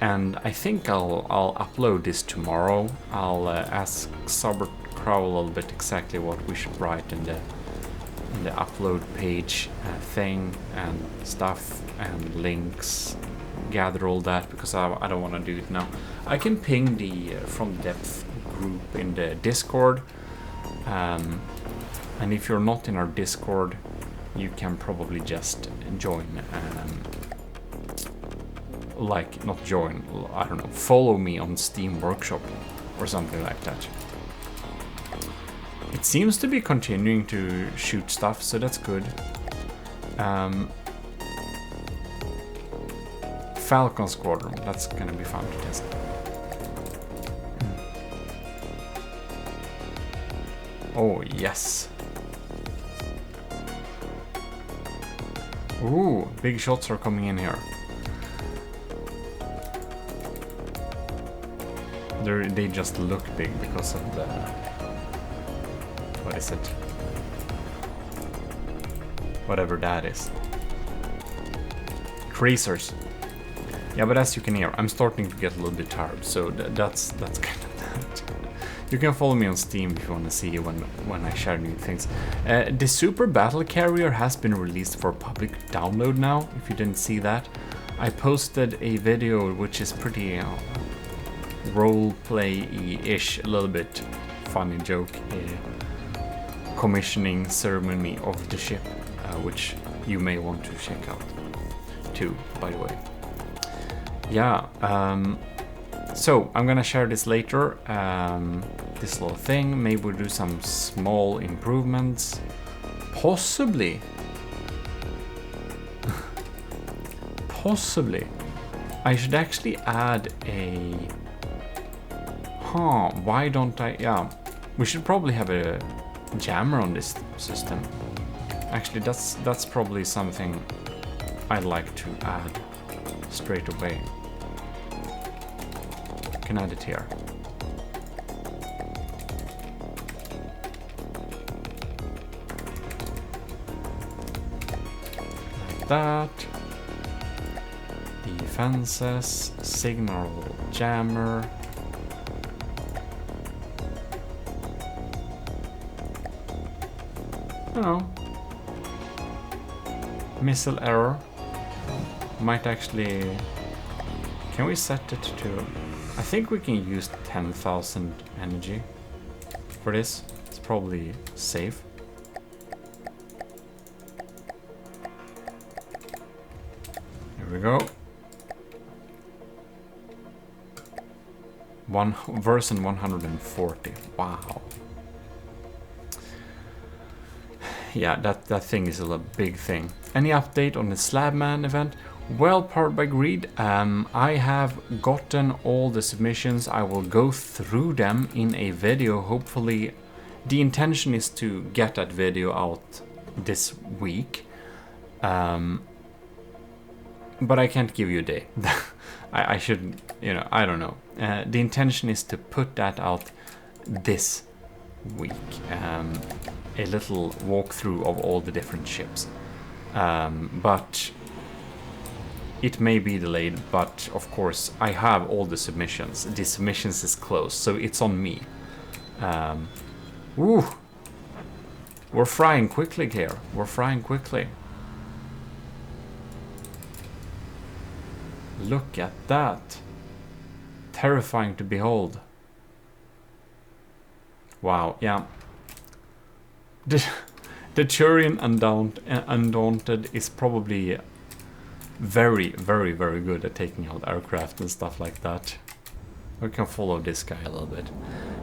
And I think I'll upload this tomorrow. I'll ask Sobert Crow a little bit exactly what we should write in the upload page thing and stuff and links. Gather all that because I don't want to do it now. I can ping the From Depth group in the Discord, and if you're not in our Discord, you can probably just join. Like, not join, I don't know, follow me on Steam Workshop or something like that. It seems to be continuing to shoot stuff, so that's good. Falcon Squadron, that's gonna be fun to test. Oh, yes. Ooh, big shots are coming in here. They just look big because of the... What is it? Whatever that is. Tracers. Yeah, but as you can hear, I'm starting to get a little bit tired, so that's kind of that. You can follow me on Steam if you want to see when I share new things. The Super Battle Carrier has been released for public download now, if you didn't see that. I posted a video which is pretty role-play-ish, a little bit funny joke, commissioning ceremony of the ship, which you may want to check out too, by the way. Yeah, so I'm gonna share this later, this little thing. Maybe we'll do some small improvements, possibly. Possibly I should actually add a... why don't I... Yeah, we should probably have a jammer on this system. Actually, that's probably something I'd like to add straight away. Can add it here. Like that. Defenses, signal jammer. Oh. Missile error. Might actually... Can we set it to... I think we can use 10,000 energy for this. It's probably safe. Here we go. Version 140. Wow. Yeah, that thing is a big thing. Any update on the Slabman event? Well, powered by greed. I have gotten all the submissions. I will go through them in a video. Hopefully, the intention is to get that video out this week. But I can't give you a day. I should, you know, I don't know. The intention is to put that out this week. A little walkthrough of all the different ships. But it may be delayed, but of course I have all the submissions. The submissions is closed, so it's on me. Ooh, we're frying quickly here. We're frying quickly. Look at that. Terrifying to behold. Wow, yeah. The Turian Undaunted is probably very, very, very good at taking out aircraft and stuff like that. We can follow this guy a little bit.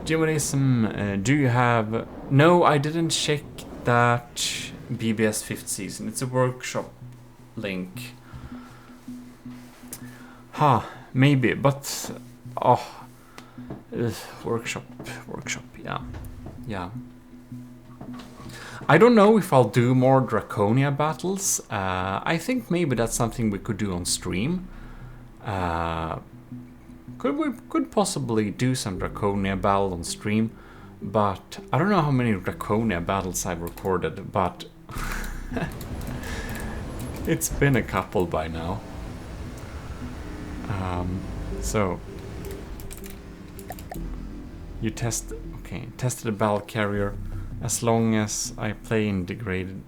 Gmodism, do you have... No, I didn't check that BBS 5th season. It's a workshop link. Maybe, but... Oh... workshop, yeah. I don't know if I'll do more Draconia battles. I think maybe that's something we could do on stream. Could possibly do some Draconia battle on stream, but I don't know how many Draconia battles I've recorded, but it's been a couple by now. So you tested a battle carrier. As long as I play in degraded,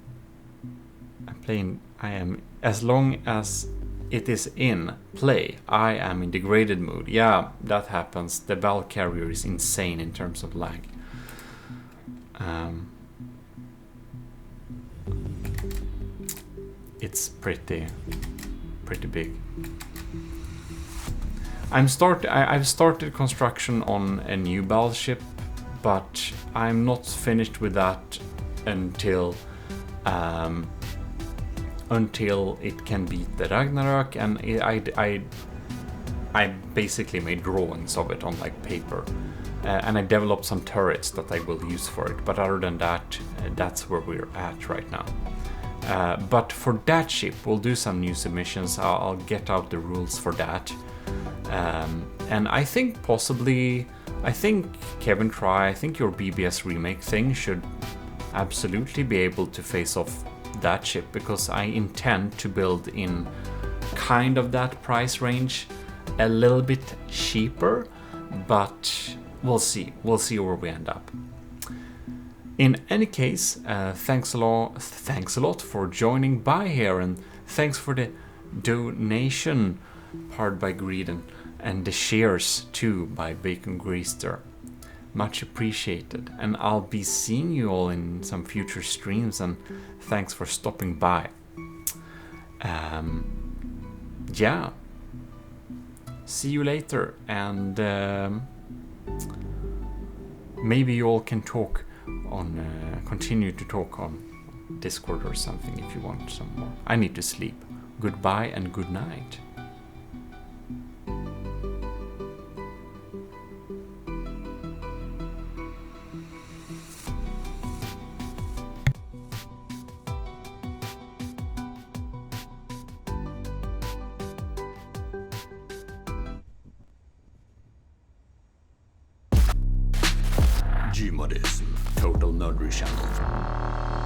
as long as it is in play, I am in degraded mood. Yeah, that happens. The battle carrier is insane in terms of lag. It's pretty big. I've started construction on a new battleship, but I'm not finished with that until it can beat the Ragnarok, and I basically made drawings of it on like paper, and I developed some turrets that I will use for it. But other than that, that's where we're at right now. But for that ship, we'll do some new submissions. I'll get out the rules for that. And I think Kevin Try, I think your BBS remake thing should absolutely be able to face off that ship, because I intend to build in kind of that price range, a little bit cheaper, but we'll see where we end up. In any case, thanks a lot for joining by here, and thanks for the donation, Powered by Greed, and the shares too by Bacon Greaster. Much appreciated, and I'll be seeing you all in some future streams, and thanks for stopping by. Yeah, see you later, and maybe you all can talk on continue to talk on Discord or something if you want some more. I need to sleep. Goodbye and good night. Gmodism, Total Nerdry Channel.